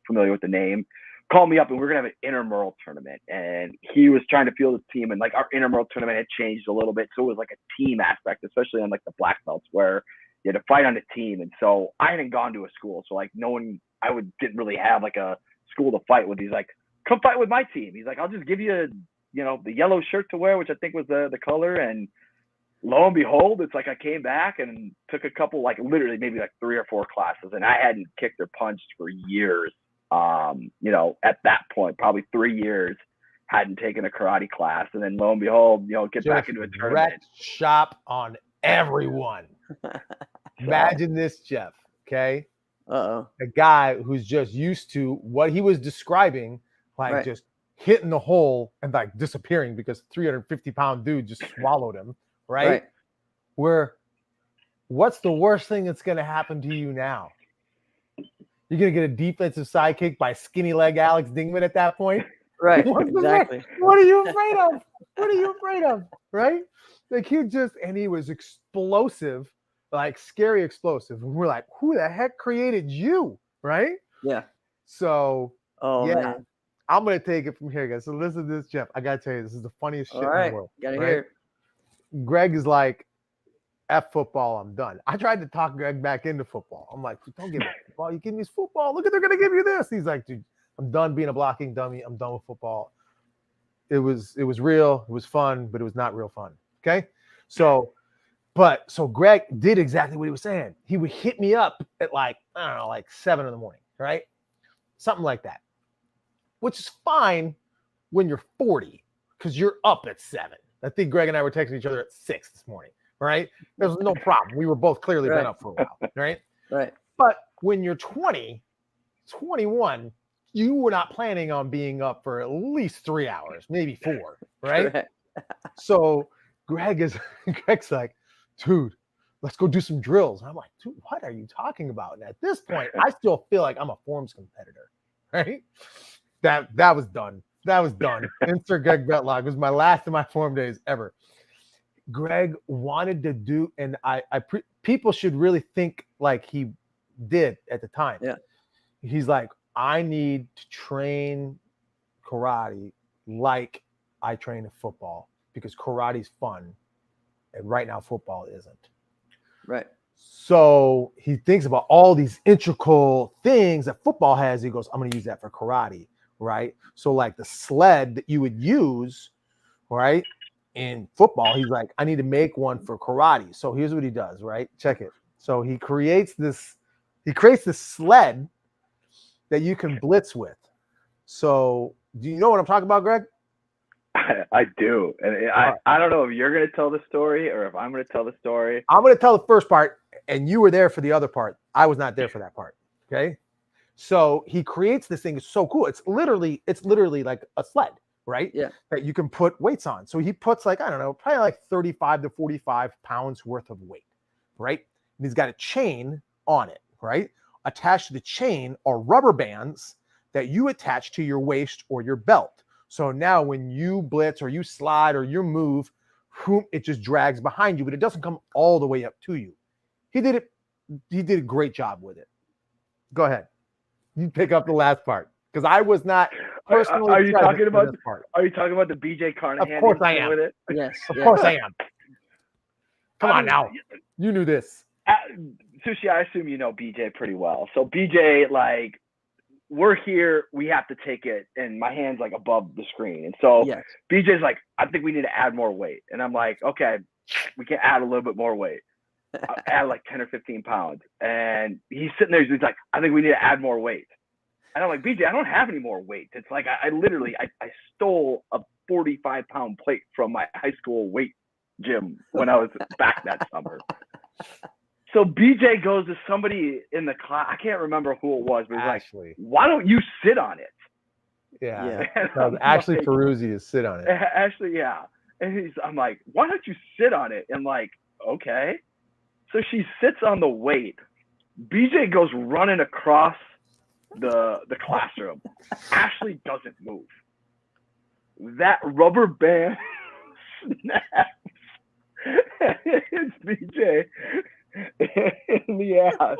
familiar with the name, called me up and we were going to have an intramural tournament. And he was trying to field his team. And like our intramural tournament had changed a little bit. So it was like a team aspect, especially on like the black belts where you had to fight on a team. And so I hadn't gone to a school. So like didn't really have like a school to fight with. He's like, come fight with my team. He's like, I'll just give you, the yellow shirt to wear, which I think was the color. And lo and behold, it's like I came back and took a couple, like literally maybe like 3 or 4 classes. And I hadn't kicked or punched for years. At that point, probably 3 years, hadn't taken a karate class. And then lo and behold, get back into a tournament. Shop on everyone. Imagine this, Jeff. Okay. Uh-oh. A guy who's just used to what he was describing, like just hitting the hole and like disappearing because 350-pound dude just swallowed him. Right. What's the worst thing that's going to happen to you now? You're going to get a defensive sidekick by skinny leg Alex Dingman at that point. Right. Exactly. What are you afraid of? What are you afraid of? Right. Like he was explosive, like scary explosive. And we're like, who the heck created you? Right. Yeah. So, man. I'm going to take it from here, guys. So listen to this, Jeff. I got to tell you, this is the funniest shit in the world. Gotta hear. Greg is like, F football, I'm done. I tried to talk Greg back into football. I'm like, don't give me football. You give me football. Look at, they're going to give you this. He's like, dude, I'm done being a blocking dummy. I'm done with football. It was real. It was fun, but it was not real fun. Okay. So Greg did exactly what he was saying. He would hit me up at like 7 a.m, right? Something like that, which is fine when you're 40 because you're up at 7. I think Greg and I were texting each other at 6 this morning. Right? There was no problem. We were both clearly been up for a while. Right? Right. But when you're 20, 21, you were not planning on being up for at least 3 hours, maybe 4. Right? So Greg's like, dude, let's go do some drills. And I'm like, dude, what are you talking about? And at this point, I still feel like I'm a forms competitor. Right? That was done. That was done. Insert Greg Betlach was my last of my form days ever. Greg wanted to do, and people should really think like he did at the time. Yeah. He's like, I need to train karate like I train football because karate's fun, and right now football isn't. Right. So he thinks about all these integral things that football has. He goes, I'm going to use that for karate, right? So like the sled that you would use, right, in football, he's like, I need to make one for karate. So here's what he does, right? Check it. So he creates this sled that you can blitz with. So do you know what I'm talking about, Greg? I do. And I don't know if you're going to tell the story or if I'm going to tell the story. I'm going to tell the first part, and you were there for the other part. I was not there for that part. Okay. So he creates this thing. It's so cool. It's literally like a sled, right? Yeah. That you can put weights on. So he puts like, I don't know, probably like 35 to 45 pounds worth of weight, right? And he's got a chain on it, right? Attached to the chain are rubber bands that you attach to your waist or your belt. So now when you blitz or you slide or you move, it just drags behind you, but it doesn't come all the way up to you. He did a great job with it. Go ahead. You pick up the last part because I was not personally. Are you talking about this part? Are you talking about the BJ Carnahan? Of course I am. With it? Yes. Of course I am. Come on now. You knew this. Sushi, I assume you know BJ pretty well. So BJ, like, we're here, we have to take it, and my hand's like above the screen. And so Yes. BJ's like, I think we need to add more weight. And I'm like, okay, we can add a little bit more weight. I'll add like 10 or 15 pounds. And he's sitting there, he's like, I think we need to add more weight. And I'm like, BJ, I don't have any more weight. It's like I literally stole a 45-pound plate from my high school weight gym when I was back that summer. So BJ goes to somebody in the class. I can't remember who it was, but he's Ashley. like, why don't you sit on it? Yeah. And Ashley like, Peruzzi to sit on it. Ashley, yeah. And I'm like, why don't you sit on it? And like, okay. So she sits on the weight. BJ goes running across the classroom. Ashley doesn't move. That rubber band snaps. It's BJ in the ass.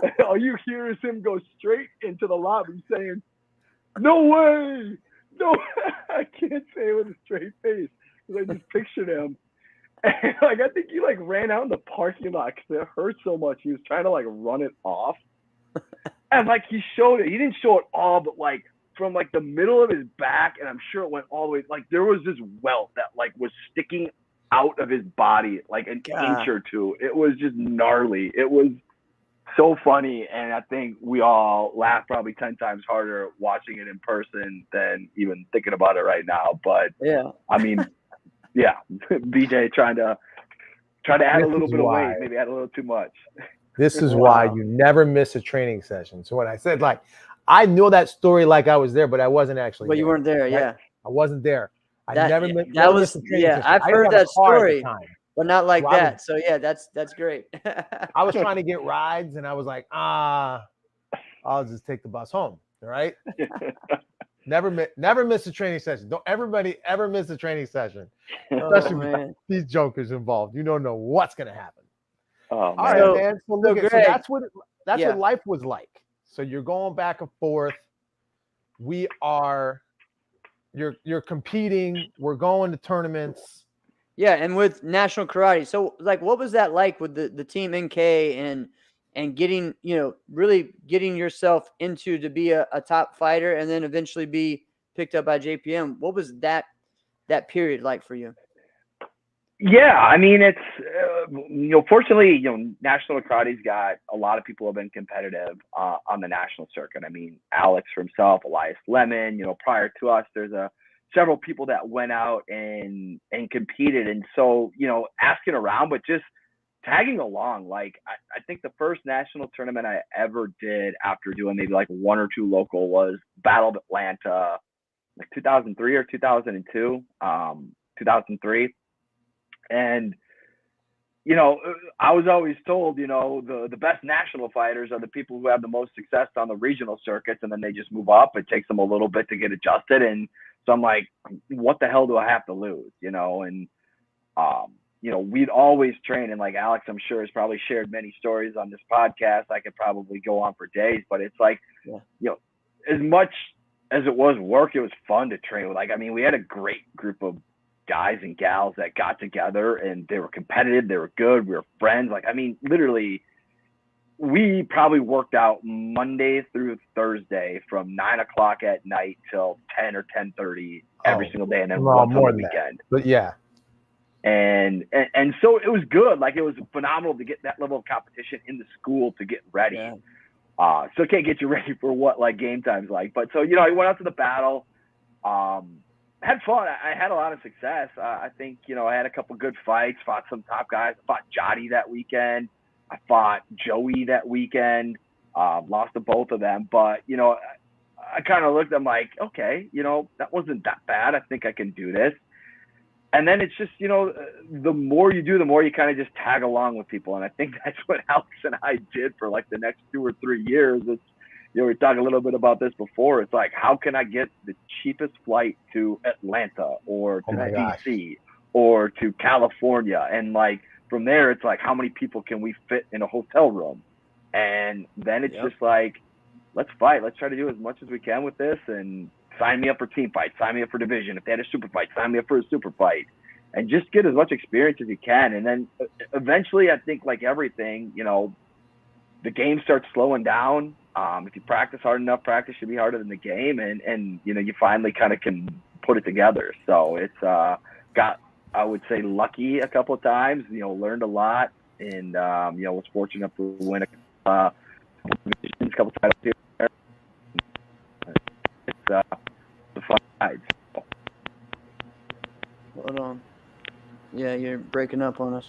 And all you hear is him go straight into the lobby saying, no way. No, I can't say it with a straight face because I just pictured him. And like, I think he like ran out in the parking lot because it hurt so much. He was trying to like run it off. And like he showed it. He didn't show it all, but like from like the middle of his back, and I'm sure it went all the way. Like there was this welt that like was sticking out of his body like an inch or two. It was just gnarly. It was so funny, and I think we all laughed probably 10 times harder watching it in person than even thinking about it right now. But yeah, I mean, yeah, BJ trying to add a little bit of weight, maybe add a little too much. This is why you never miss a training session. So when I said like, I know that story like I was there, but I wasn't actually. But you weren't there, yeah. I wasn't there. I've Heard that story, but not like that. So yeah, that's great. I was trying to get rides, and I was like, I'll just take the bus home. All right. Never miss a training session. Don't everybody ever miss a training session, especially with these jokers involved. You don't know what's gonna happen. Oh, all right, man. So look, Greg, so that's what life was like. So you're going back and forth. You're competing. We're going to tournaments. Yeah, and with national karate. So like, what was that like with the team NK and getting, really getting yourself into to be a top fighter and then eventually be picked up by JPM? What was that period like for you? Yeah, I mean, it's, fortunately, National Karate's got a lot of people who have been competitive on the national circuit. I mean, Alex for himself, Elias Lemon, prior to us, there's several people that went out and competed. And so, asking around, but just tagging along. Like, I think the first national tournament I ever did after doing maybe like one or two local was Battle of Atlanta, like 2003 or 2002, 2003. And, I was always told, the best national fighters are the people who have the most success on the regional circuits, and then they just move up. It takes them a little bit to get adjusted. And so I'm like, what the hell do I have to lose? And, we'd always train. And like Alex, I'm sure, has probably shared many stories on this podcast. I could probably go on for days, but it's like, as much as it was work, it was fun to train with. Like, I mean, we had a great group of guys and gals that got together and they were competitive, they were good, we were friends. Like, I mean, literally, we probably worked out Monday through Thursday from 9 o'clock at night till 10 or 10:30 every single day, and then once on the weekend. But yeah. And so it was good. Like, it was phenomenal to get that level of competition in the school to get ready. Yeah. So it can't get you ready for what like game time's like. But so, you know, I went out to the battle. Had fun. I had a lot of success. I think, you know, I had a couple good fights, fought some top guys. I fought Jotty that weekend. I fought Joey that weekend. Lost to both of them. But, you know, I kind of looked, I'm like, okay, you know, that wasn't that bad. I think I can do this. And then it's just, you know, the more you do, the more you kind of just tag along with people. And I think that's what Alex and I did for like the next 2 or 3 years. It's, you know, we talked a little bit about this before. It's like, how can I get the cheapest flight to Atlanta or to DC or to California? And like, from there, it's like, how many people can we fit in a hotel room? And then it's just like, let's fight. Let's try to do as much as we can with this, and sign me up for team fights, sign me up for division. If they had a super fight, sign me up for a super fight, and just get as much experience as you can. And then eventually, I think like everything, you know, the game starts slowing down. If you practice hard enough, practice should be harder than the game. And you know, you finally kind of can put it together. So it's got, I would say, lucky a couple of times, you know, learned a lot, and you know, was fortunate enough to win a couple titles here. It's the fun ride. Hold on. Yeah, you're breaking up on us.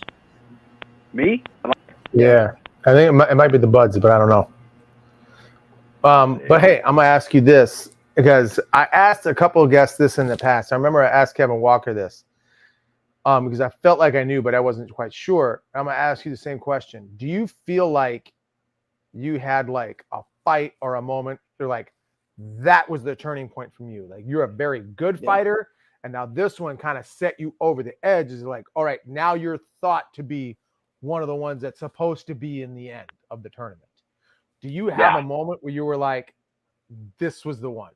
Me? Yeah. I think it might be the buds, but I don't know. But hey, I'm gonna ask you this, because I asked a couple of guests this in the past. I remember I asked Kevin Walker this, because I felt like I knew, but I wasn't quite sure. I'm gonna ask you the same question. Do you feel like you had like a fight or a moment, you're like, that was the turning point from you? Like, you're a very good fighter, and now this one kind of set you over the edge. Is like, all right, now you're thought to be one of the ones that's supposed to be in the end of the tournament. Do you have a moment where you were like, this was the one?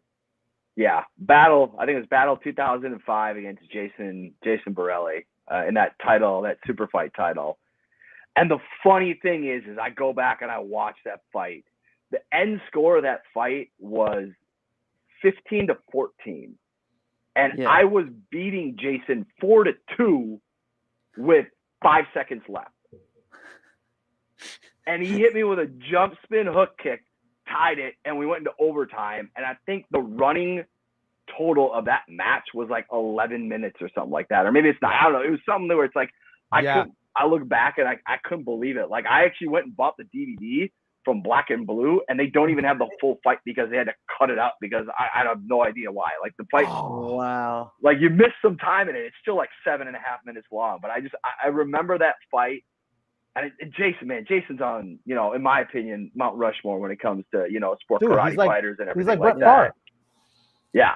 Yeah, battle. I think it was battle 2005 against Jason Borelli in that title, that super fight title. And the funny thing is I go back and I watch that fight. The end score of that fight was 15-14, and I was beating Jason 4-2 with 5 seconds left. And he hit me with a jump spin hook kick, tied it, and we went into overtime. And I think the running total of that match was like 11 minutes or something like that. Or maybe it's not. I don't know. It was something where it's like, I look back and I couldn't believe it. Like, I actually went and bought the DVD from Black and Blue, and they don't even have the full fight because they had to cut it up because I have no idea why. Like, the fight, like, you missed some time in it. It's still like 7.5 minutes long. But I remember that fight. And Jason's on, you know, in my opinion, Mount Rushmore when it comes to, you know, sport karate fighters and everything. He's like that. Yeah.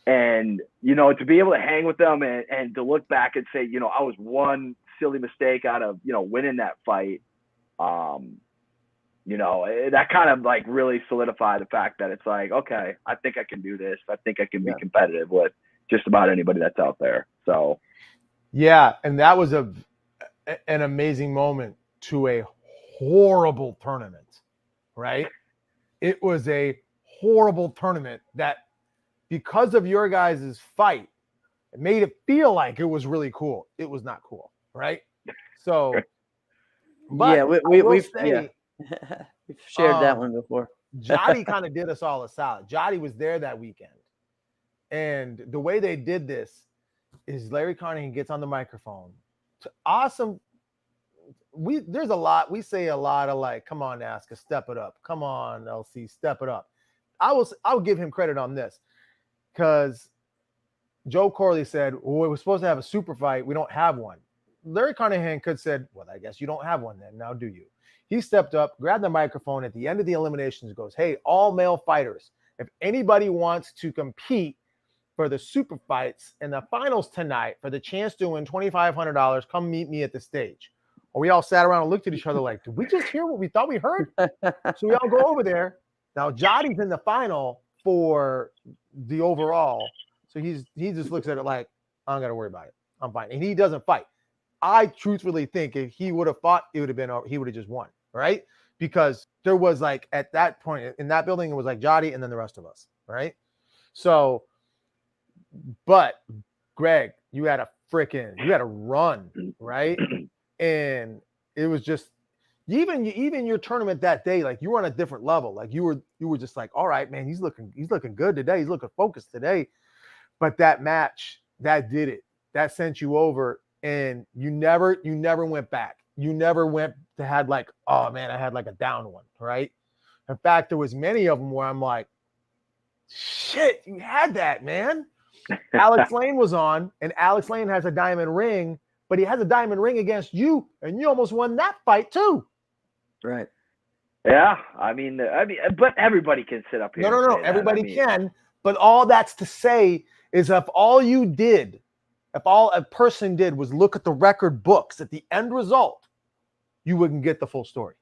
And, you know, to be able to hang with them and to look back and say, you know, I was one silly mistake out of, you know, winning that fight, you know, that kind of like really solidified the fact that it's like, okay, I think I can do this. I think I can be competitive with just about anybody that's out there. So. Yeah. And that was an amazing moment to a horrible tournament, right? It was a horrible tournament that, because of your guys' fight, it made it feel like it was really cool. It was not cool, right? So, but we've shared that one before. Jotty kind of did us all a solid. Jotty was there that weekend, and the way they did this is Larry Carnahan gets on the microphone. Awesome. There's a lot. We say a lot of like, come on, Aska, step it up. Come on, LC, step it up. I'll give him credit on this, because Joe Corley said, well, we were supposed to have a super fight. We don't have one. Larry Carnahan could have said, well, I guess you don't have one then. Now do you? He stepped up, grabbed the microphone at the end of the eliminations, goes, hey, all male fighters, if anybody wants to compete for the super fights in the finals tonight for the chance to win $2,500, come meet me at the stage. Or we all sat around and looked at each other like, did we just hear what we thought we heard? So we all go over there. Now Jotty's in the final for the overall. So he just looks at it like, I don't got to worry about it. I'm fine. And he doesn't fight. I truthfully think if he would have fought, he would have just won, right? Because there was like at that point in that building, it was like Jody and then the rest of us, right? So, but Greg, you had a run, right? And it was just even your tournament that day, like you were on a different level. Like you were just like, all right, man, he's looking good today. He's looking focused today. But that match, that did it. That sent you over, and you never went back. You never went to had like, oh man, I had like a down one, right? In fact, there was many of them where I'm like, shit, you had that, man. Alex Lane was on, and Alex Lane has a diamond ring, but he has a diamond ring against you, and you almost won that fight too. Right. Yeah, I mean, but everybody can sit up here. No. Everybody can, but all that's to say is if all a person did was look at the record books at the end result, you wouldn't get the full story.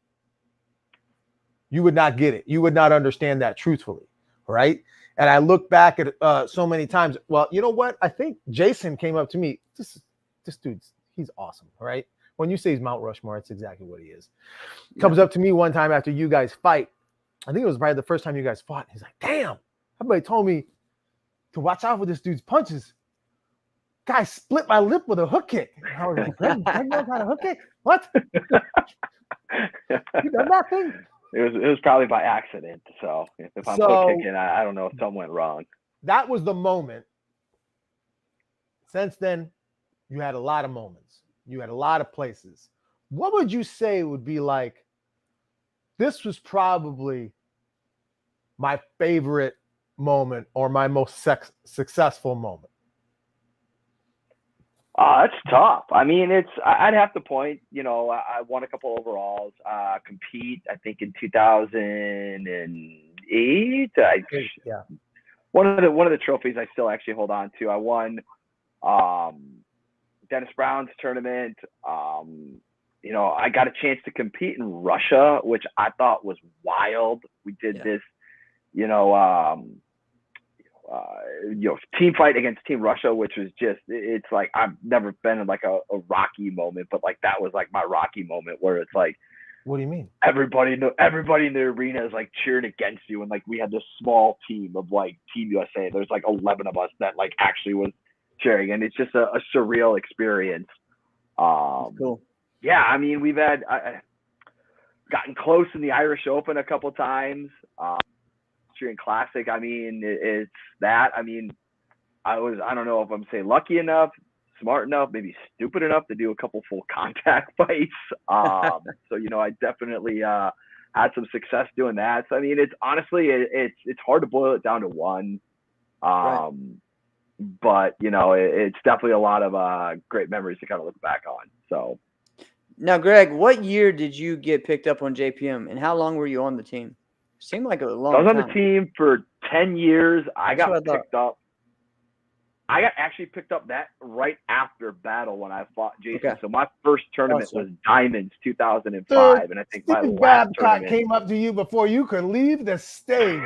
You would not get it. You would not understand that truthfully, right? And I look back at so many times. Well, you know what? I think Jason came up to me. This dude's, he's awesome, right? When you say he's Mount Rushmore, it's exactly what he is. Comes up to me one time after you guys fight. I think it was probably the first time you guys fought. He's like, damn, everybody told me to watch out for this dude's punches. Guy split my lip with a hook kick. I was like, Greg knows how to hook kick? What? You done that thing? It was probably by accident. So if I'm hook kicking, I don't know if something went wrong. That was the moment. Since then, you had a lot of moments. You had a lot of places. What would you say would be like, this was probably my favorite moment or my most successful moment? It's tough. I mean, I'd have to point, I won a couple overalls, compete, I think in 2008. Yeah. One of the trophies I still actually hold on to. I won Dennis Brown's tournament. I got a chance to compete in Russia, which I thought was wild. We did this, team fight against Team Russia, which was just, it's like, I've never been in like a Rocky moment, but like that was like my Rocky moment where it's like, what do you mean? Everybody in the arena is like cheering against you. And like, we had this small team of like Team USA. There's like 11 of us that like actually was cheering. And it's just a surreal experience. Cool. Yeah. I mean, we've had gotten close in the Irish Open a couple times. Austrian Classic. I mean, it's that. I mean, I don't know if I'm saying lucky enough, smart enough, maybe stupid enough to do a couple full contact fights. So, I definitely had some success doing that. So, I mean, it's honestly, it's hard to boil it down to one. Right. But, it's definitely a lot of great memories to kind of look back on. So. Now, Greg, what year did you get picked up on JPM, and how long were you on the team? Seemed like a long time. I was on the team for 10 years. I got picked up. I got actually picked up that right after battle when I fought Jason. Okay. So my first tournament was Diamonds 2005, and I think my last Babcock tournament came up to you before you could leave the stage.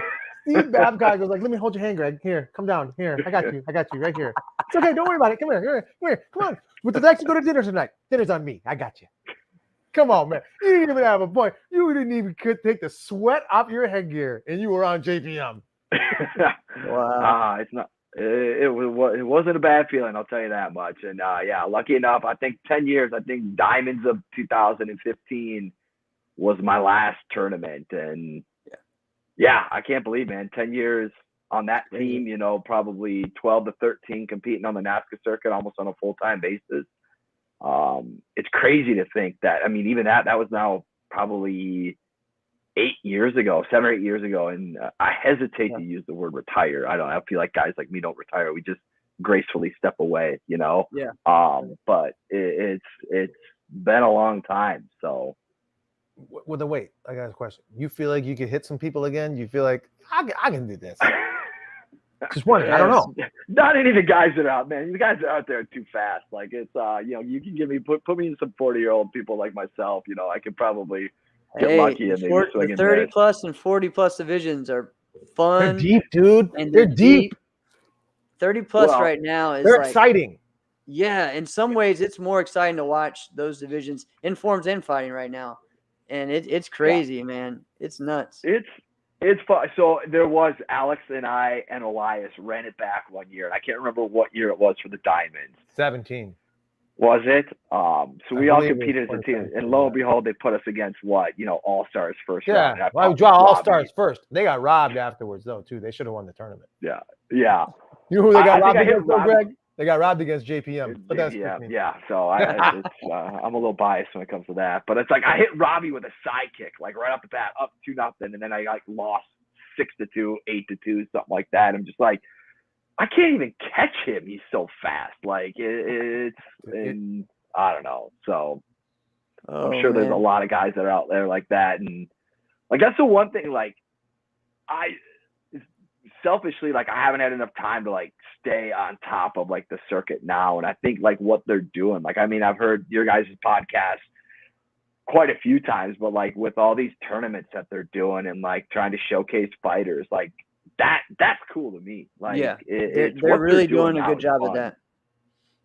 Steve Babcock was like, "Let me hold your hand, Greg. Here, come down. Here, I got you right here. It's okay. Don't worry about it. Come here. Come on. We'll actually go to dinner tonight. Dinner's on me. I got you. Come on, man. You didn't even have a point. You didn't even take the sweat off your headgear, and you were on JPM. Wow. It's not. It wasn't a bad feeling, I'll tell you that much. And yeah, lucky enough, I think 10 years. I think Diamonds of 2015 was my last tournament, and yeah, I can't believe, man, 10 years on that team. Probably 12 to 13 competing on the NASCAR circuit, almost on a full-time basis. It's crazy to think that. I mean, even that was now probably 7 or 8 years ago. And I hesitate to use the word retire. I feel like guys like me don't retire. We just gracefully step away, Yeah. But it's been a long time. So. Well, wait, I got a question. You feel like you could hit some people again? You feel like I can do this? Just wondering. I don't know. Not any of the guys that are out, man. The guys that are out there are too fast. Like it's, you can give me put me in some 40-year-old people like myself. I could probably get lucky and maybe swing in 30 plus and 40 plus divisions are fun. They're deep, dude. And they're deep. 30 plus right now is they're exciting. Yeah, in some ways, it's more exciting to watch those divisions in forms and fighting right now, and it's crazy, man. It's nuts. It's fun. So there was Alex and I and Elias ran it back one year, and I can't remember what year it was for the Diamonds. 17. Was it? So we all competed as a team, 2017, and lo and yeah. behold, they put us against what? All Stars first Yeah, round. And why would draw All Stars first? They got robbed afterwards, though, too. They should have won the tournament. Yeah. You know who they got I think robbed I hit against, though, Robbie. Greg? They got robbed against JPM. But that's Yeah. So I'm a little biased when it comes to that, but it's like I hit Robbie with a side kick, like right off the bat, up 2-0, and then I lost 6-2, 8-2, something like that. I'm just like, I can't even catch him. He's so fast. Like and I don't know. So I'm sure there's a lot of guys that are out there like that, and like that's the one thing. Like I selfishly, like I haven't had enough time to like stay on top of like the circuit now, and I think like what they're doing. Like I mean, I've heard your guys' podcast quite a few times, but like with all these tournaments that they're doing and like trying to showcase fighters, like that's cool to me. Like Yeah, it's they're what really doing doing a now good is job fun. of that.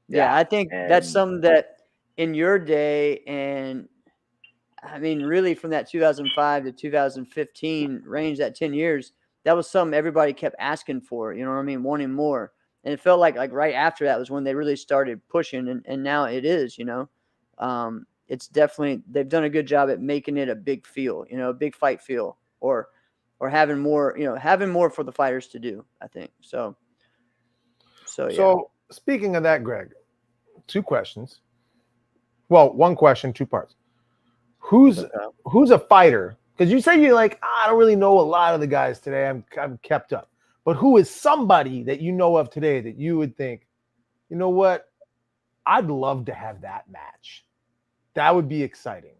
Yeah, I think that's something that in your day, and I mean, really from that 2005 to 2015 range, that 10 years, that was something everybody kept asking for, you know what I mean, wanting more. And it felt like right after that was when they really started pushing, and now it is, it's definitely, they've done a good job at making it a big feel, a big fight feel, or having more, having more for the fighters to do, I think. So yeah. So speaking of that, Greg, 2 questions. Well, 1 question, 2 parts. Who's a fighter? Because you say you're like, I don't really know a lot of the guys today. I'm kept up. But who is somebody that you know of today that you would think, you know what? I'd love to have that match. That would be exciting.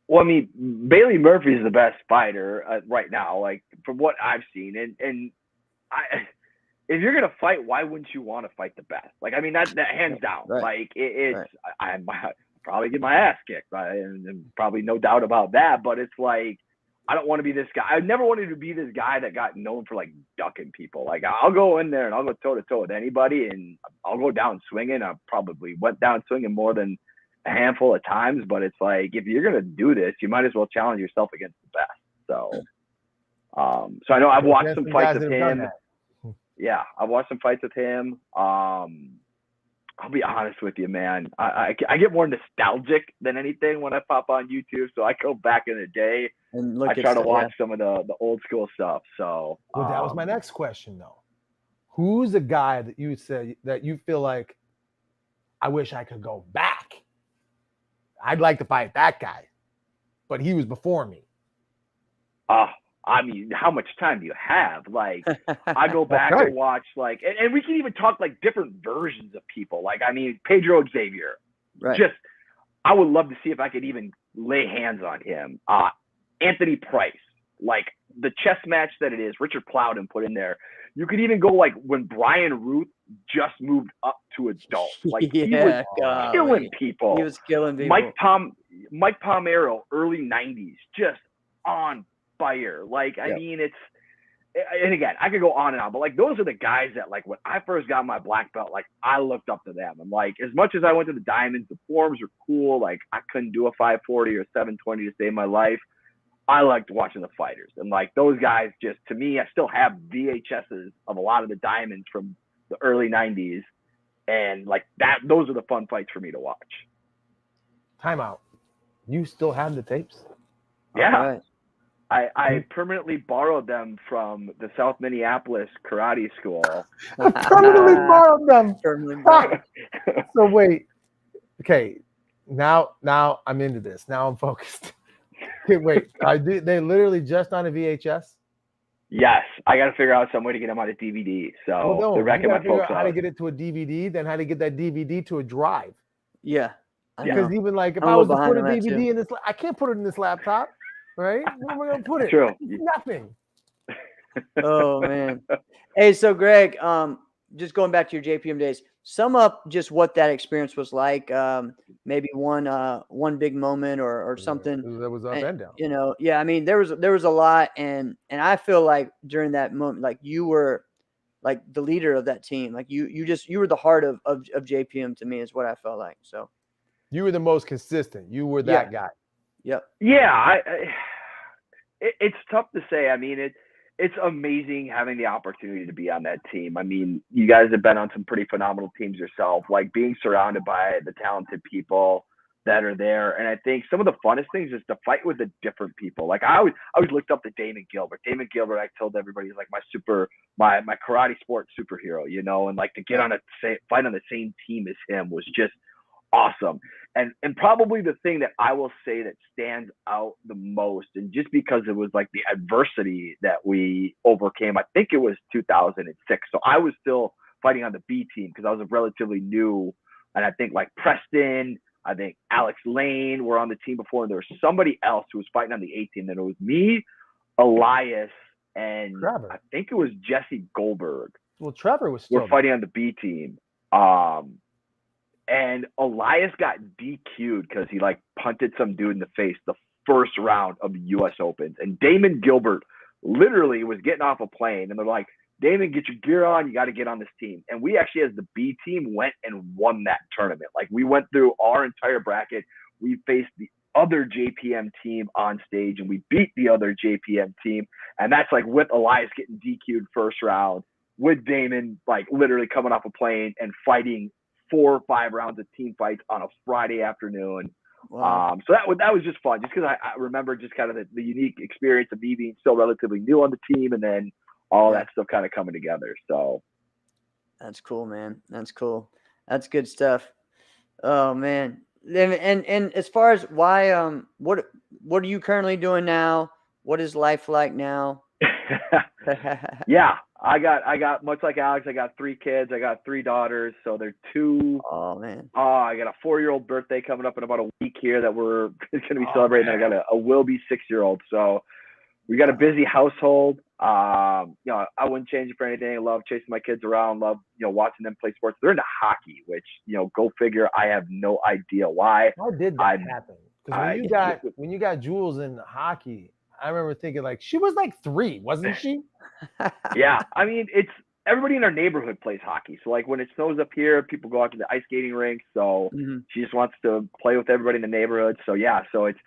Well, I mean, Bailey Murphy is the best fighter right now, like from what I've seen, and if you're gonna fight, why wouldn't you want to fight the best? Like, I mean, that hands down. Right. Like, it's I probably get my ass kicked, right? And probably no doubt about that. But it's like I don't want to be this guy. I never wanted to be this guy that got known for like ducking people. Like, I'll go in there and I'll go toe to toe with anybody, and I'll go down swinging. I probably went down swinging more than a handful of times, but it's like if you're gonna do this, you might as well challenge yourself against the best. So, so I know I've watched some fights with him. Yeah, I've watched some fights with him. I'll be honest with you, man. I get more nostalgic than anything when I pop on YouTube. So I go back in the day and I try to watch some of the old school stuff. So well, that was my next question, though. Who's a guy that you say that you feel like I wish I could go back? I'd like to fight that guy, but he was before me. I mean, how much time do you have? Like, I go back and watch, like, and we can even talk, like, different versions of people. Like, I mean, Pedro Xavier. Right. Just, I would love to see if I could even lay hands on him. Anthony Price. Like, the chess match that it is, Richard Plowden put in there. You could even go, like, when Brian Ruth just moved up to adult. Like, he was killing people. He was killing people. Mike Palmero, early 90s, just on fire. Like, I mean, and again, I could go on and on, but like those are the guys that like when I first got my black belt, like I looked up to them. And like as much as I went to the Diamonds, the forms were cool. Like I couldn't do a 540 or 720 to save my life. I liked watching the fighters, and like those guys just to me, I still have VHSs of a lot of the Diamonds from the early 90s, and like that, those are the fun fights for me to watch. Timeout. You still have the tapes? Yeah. I permanently borrowed them from the South Minneapolis karate school. I permanently borrowed them. So wait. Okay. Now I'm into this. Now I'm focused. Wait. They literally just on a VHS? Yes. I got to figure out some way to get them on a DVD. So they're wrecking my folks out. How to get it to a DVD, then how to get that DVD to a drive. Yeah. Because even like if I was to put a DVD in this, I can't put it in this laptop. Right? Where am I going to put it? True. Nothing. Oh, man. Hey, so Greg, just going back to your JPM days, sum up just what that experience was like. Maybe one big moment or something. That was up and down. You know, yeah. I mean, there was a lot, and I feel like during that moment, like you were like the leader of that team. Like you were the heart of JPM to me is what I felt like. So You were the most consistent. You were Yeah. that guy. yep. Yeah, it's tough to say. I mean, it's amazing having the opportunity to be on that team. I mean, you guys have been on some pretty phenomenal teams yourself, like being surrounded by the talented people that are there. And I think some of the funnest things is to fight with the different people. Like I always looked up to Damon Gilbert. Damon Gilbert, I told everybody, is like my karate sport superhero, you know, and like to get on fight on the same team as him was just awesome. And probably the thing that I will say that stands out the most, and just because it was like the adversity that we overcame, I think it was 2006. So I was still fighting on the B team because I was relatively new. And I think like Preston, I think Alex Lane were on the team before, and there was somebody else who was fighting on the A team. And it was me, Elias, and Trevor. I think it was Jesse Goldberg. Well, Trevor was still We're fighting on the B team. And Elias got DQ'd because he like punted some dude in the face the first round of the U.S. Opens. And Damon Gilbert literally was getting off a plane, and they're like, Damon, get your gear on. You got to get on this team. And we actually, as the B team, went and won that tournament. Like we went through our entire bracket. We faced the other JPM team on stage, and we beat the other JPM team. And that's like with Elias getting DQ'd first round, with Damon like literally coming off a plane and fighting 4 or 5 rounds of team fights on a Friday afternoon. Wow. So that was just fun, just because I remember just kind of the unique experience of me being still relatively new on the team, and then all that stuff kind of coming together. So That's cool, man. That's cool. That's good stuff. Oh man. And as far as why what are you currently doing now? What is life like now? yeah, I got much like Alex, I got 3 kids. I got 3 daughters, so they're 2. Oh man. I got a 4-year-old birthday coming up in about a week here that we're going to be celebrating. I got a will-be 6-year-old. So we got a busy household. I wouldn't change it for anything. I love chasing my kids around. Love, watching them play sports. They're into hockey, which, go figure. I have no idea why. How did that happen? Because when you got Jules in hockey, I remember thinking like she was like 3, wasn't she? Yeah, I mean everybody in our neighborhood plays hockey. So like when it snows up here, people go out to the ice skating rink. So she just wants to play with everybody in the neighborhood. So yeah, so it's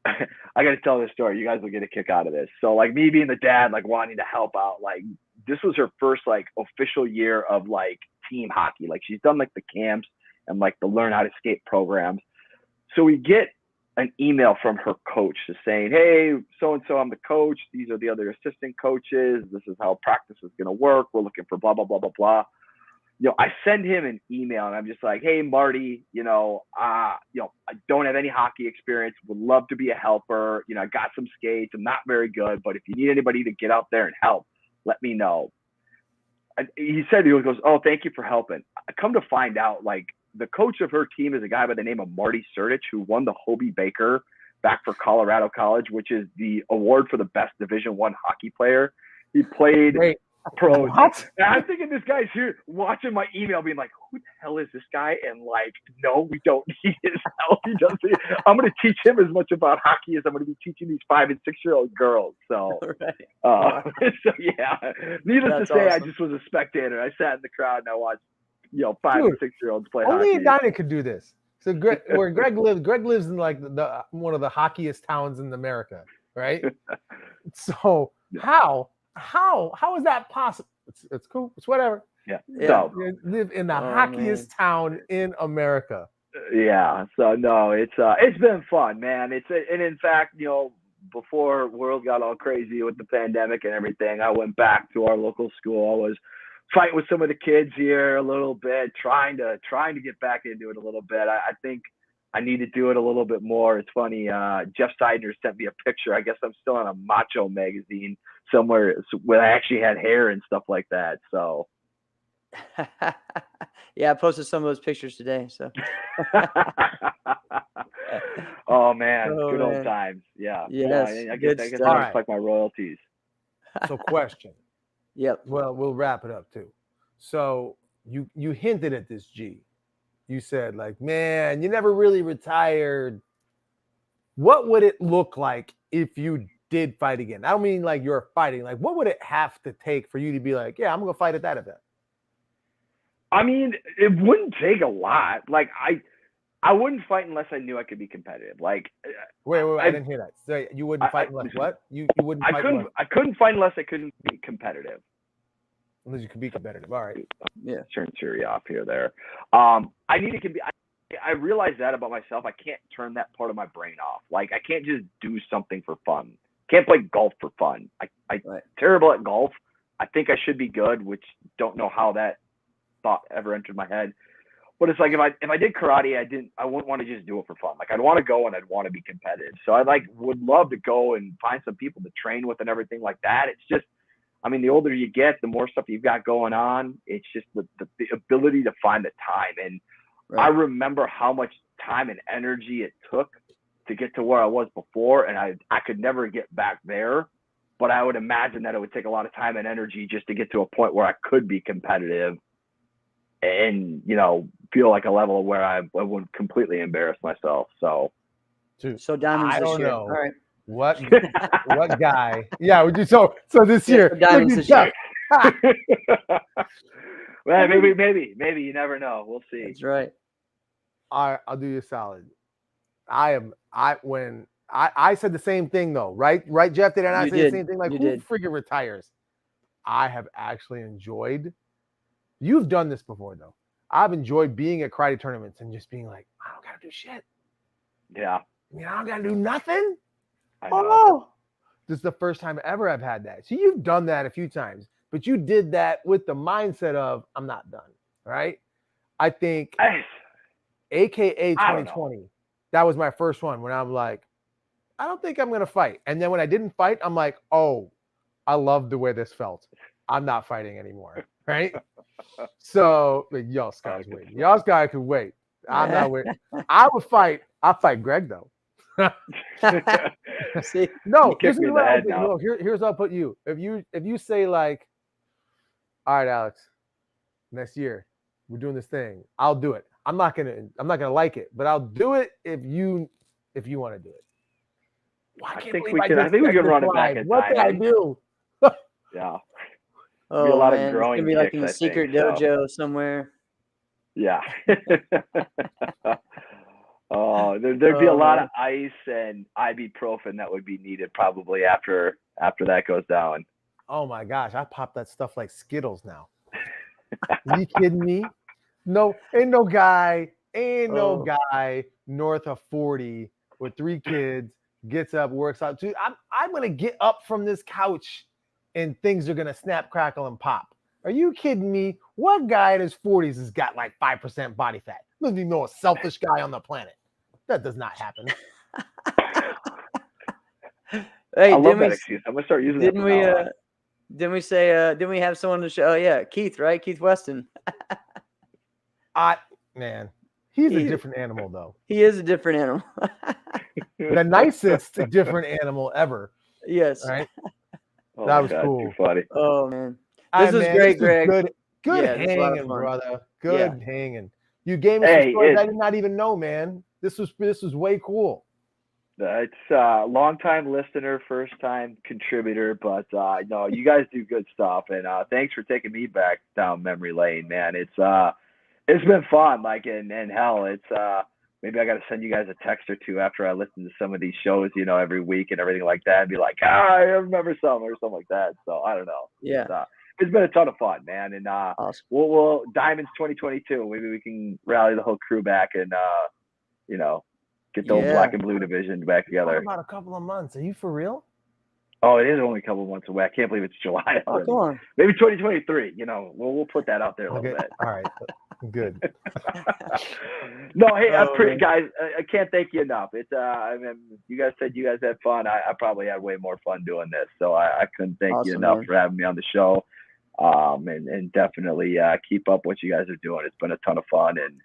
I got to tell this story. You guys will get a kick out of this. So like me being the dad, like wanting to help out, like this was her first like official year of like team hockey. Like she's done like the camps and like the learn how to skate programs. So we get an email from her coach just saying, hey, so-and-so, I'm the coach. These are the other assistant coaches. This is how practice is going to work. We're looking for blah, blah, blah, blah, blah. I send him an email and I'm just like, hey, Marty, I don't have any hockey experience. Would love to be a helper. I got some skates. I'm not very good, but if you need anybody to get out there and help, let me know. And he goes, oh, thank you for helping. I come to find out, like, the coach of her team is a guy by the name of Marty Surdich, who won the Hobie Baker back for Colorado College, which is the award for the best Division I hockey player. He played pros. And I'm thinking this guy's here watching my email being like, who the hell is this guy? And like, no, we don't need his help. I'm going to teach him as much about hockey as I'm going to be teaching these 5- and 6-year-old girls. So, so yeah, needless to say, awesome. I just was a spectator. I sat in the crowd and I watched 5- and 6-year-olds play hockey. Only Edina could do this. So where Greg lives in like the one of the hockiest towns in America, right? So how is that possible? It's cool. It's whatever. Yeah. So you live in the hockiest town in America. Yeah. So no, it's been fun, man. And in fact, before world got all crazy with the pandemic and everything, I went back to our local school. I was fighting with some of the kids here a little bit, trying to get back into it a little bit. I think I need to do it a little bit more. It's funny. Jeff Seidner sent me a picture. I guess I'm still on a Macho magazine somewhere where I actually had hair and stuff like that. So. Yeah, I posted some of those pictures today. So. Oh man, good old times. Yeah. Yes. I guess I collect my royalties. So question. Yep. Well, we'll wrap it up too. So you hinted at this, G. You said like, man, you never really retired. What would it look like if you did fight again? I don't mean like you're fighting. Like, what would it have to take for you to be like, yeah, I'm gonna fight at that event? I mean, it wouldn't take a lot. Like I wouldn't fight unless I knew I could be competitive. Like, Wait, I didn't hear that. So you wouldn't fight unless what? You wouldn't fight unless I couldn't fight unless I couldn't be competitive. you could be competitive. All right. Yeah. Turn Siri off here. There. I need to be. I realize that about myself. I can't turn that part of my brain off. Like, I can't just do something for fun. Can't play golf for fun. I'm Right. terrible at golf. I think I should be good, which don't know how that thought ever entered my head. But it's like if I did karate, I wouldn't want to just do it for fun. Like, I'd want to go and I'd want to be competitive. So I would love to go and find some people to train with and everything like that. It's just, I mean, the older you get, the more stuff you've got going on. It's just the ability to find the time. And Right. I remember how much time and energy it took to get to where I was before, and I could never get back there. But I would imagine that it would take a lot of time and energy just to get to a point where I could be competitive and, you know, feel like a level where I would completely embarrass myself. So, So diamonds I this don't year. know. All right. What guy? Yeah, so this Yeah, year. so diamonds this Jeff. well, maybe you never know. We'll see. That's right. I'll do you a solid. When I said the same thing though, right, Jeff? Did I not You say did. the same thing? Like, You who did. freaking retires? I have actually enjoyed. You've done this before though. I've enjoyed being at karate tournaments and just being like, I don't gotta do shit. Yeah. I mean, I don't gotta do nothing. I know. Oh, this is the first time ever I've had that. So you've done that a few times, but you did that with the mindset of I'm not done. Right? I think. AKA 2020. That was my first one when I'm like, I don't think I'm going to fight. And then when I didn't fight, I'm like, oh, I love the way this felt. I'm not fighting anymore. Right? So, y'all guys wait. Y'all guys could wait. I'm not waiting. I would fight. I'll fight Greg though. See? No, kick me in the head now. no, here's how I'll put you. If you say like, all right, Alex, next year we're doing this thing, I'll do it. I'm not gonna like it, but I'll do it if you want to do it. I think we can run it back in What time. did I do? Yeah. Oh, Be a lot of man. It's growing gonna be like in kicks, the I secret think, so. dojo somewhere. Yeah. Oh, there'd be a lot of ice and ibuprofen that would be needed probably after that goes down. Oh my gosh, I pop that stuff like Skittles now. Are you kidding me? No, ain't no guy north of 40 with 3 kids gets up, works out. Dude, I'm gonna get up from this couch and things are gonna snap, crackle, and pop. Are you kidding me? What guy in his 40s has got like 5% body fat? Must be the most selfish guy on the planet. That does not happen. Hey, I love that excuse. I'm gonna start using that. Didn't we have someone to show? Oh yeah, Keith, right? Keith Weston. Man, he's a different animal though. He is a different animal. The nicest different animal ever. Yes. Right? Oh, that was God, cool. Too funny. Oh man. This was great, Greg. Good Yeah, it's a lot of hanging, fun. brother. Good hanging. You gave me some stories I did not even know, man. This was way cool. It's a long-time listener, first-time contributor, but no, you guys do good stuff, and thanks for taking me back down memory lane, man. It's been fun, like, and hell, it's maybe I got to send you guys a text or two after I listen to some of these shows, you know, every week and everything like that, and be like, I remember some or something like that. So I don't know. Yeah. It's been a ton of fun, man, and awesome. we'll Diamonds 2022. Maybe we can rally the whole crew back and you know, get the old black and blue division back together. About a couple of months. Are you for real? Oh, it is only a couple of months away. I can't believe it's July already. Oh, come on. Maybe 2023. You know, we'll put that out there a little bit. All right. Good. No, hey, guys, I can't thank you enough. It's I mean, you guys said you guys had fun. I probably had way more fun doing this, so I couldn't thank you enough for having me on the show. And definitely keep up what you guys are doing. It's been a ton of fun, and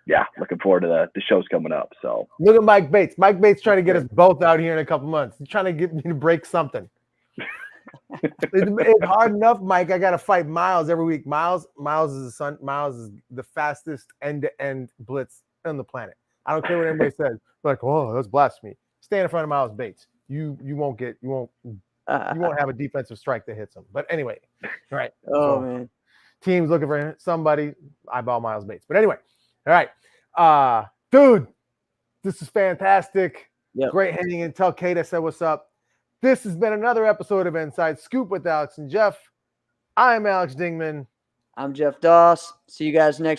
yeah, looking forward to the shows coming up. So look at Mike Bates. Mike Bates trying to get us both out here in a couple months. He's trying to get me to break something. It's hard enough, Mike. I got to fight Miles every week. Miles is the fastest end-to-end blitz on the planet. I don't care what anybody says. Like, oh, that's blasphemy. Stand in front of Miles Bates. you won't have a defensive strike that hits him. But anyway, all right. Oh so, man. Teams looking for somebody. Eyeball Miles Bates. But anyway, all right. Dude, this is fantastic. Yep. Great hanging in. Tell Kate I said what's up. This has been another episode of Inside Scoop with Alex and Jeff. I'm Alex Dingman. I'm Jeff Doss. See you guys next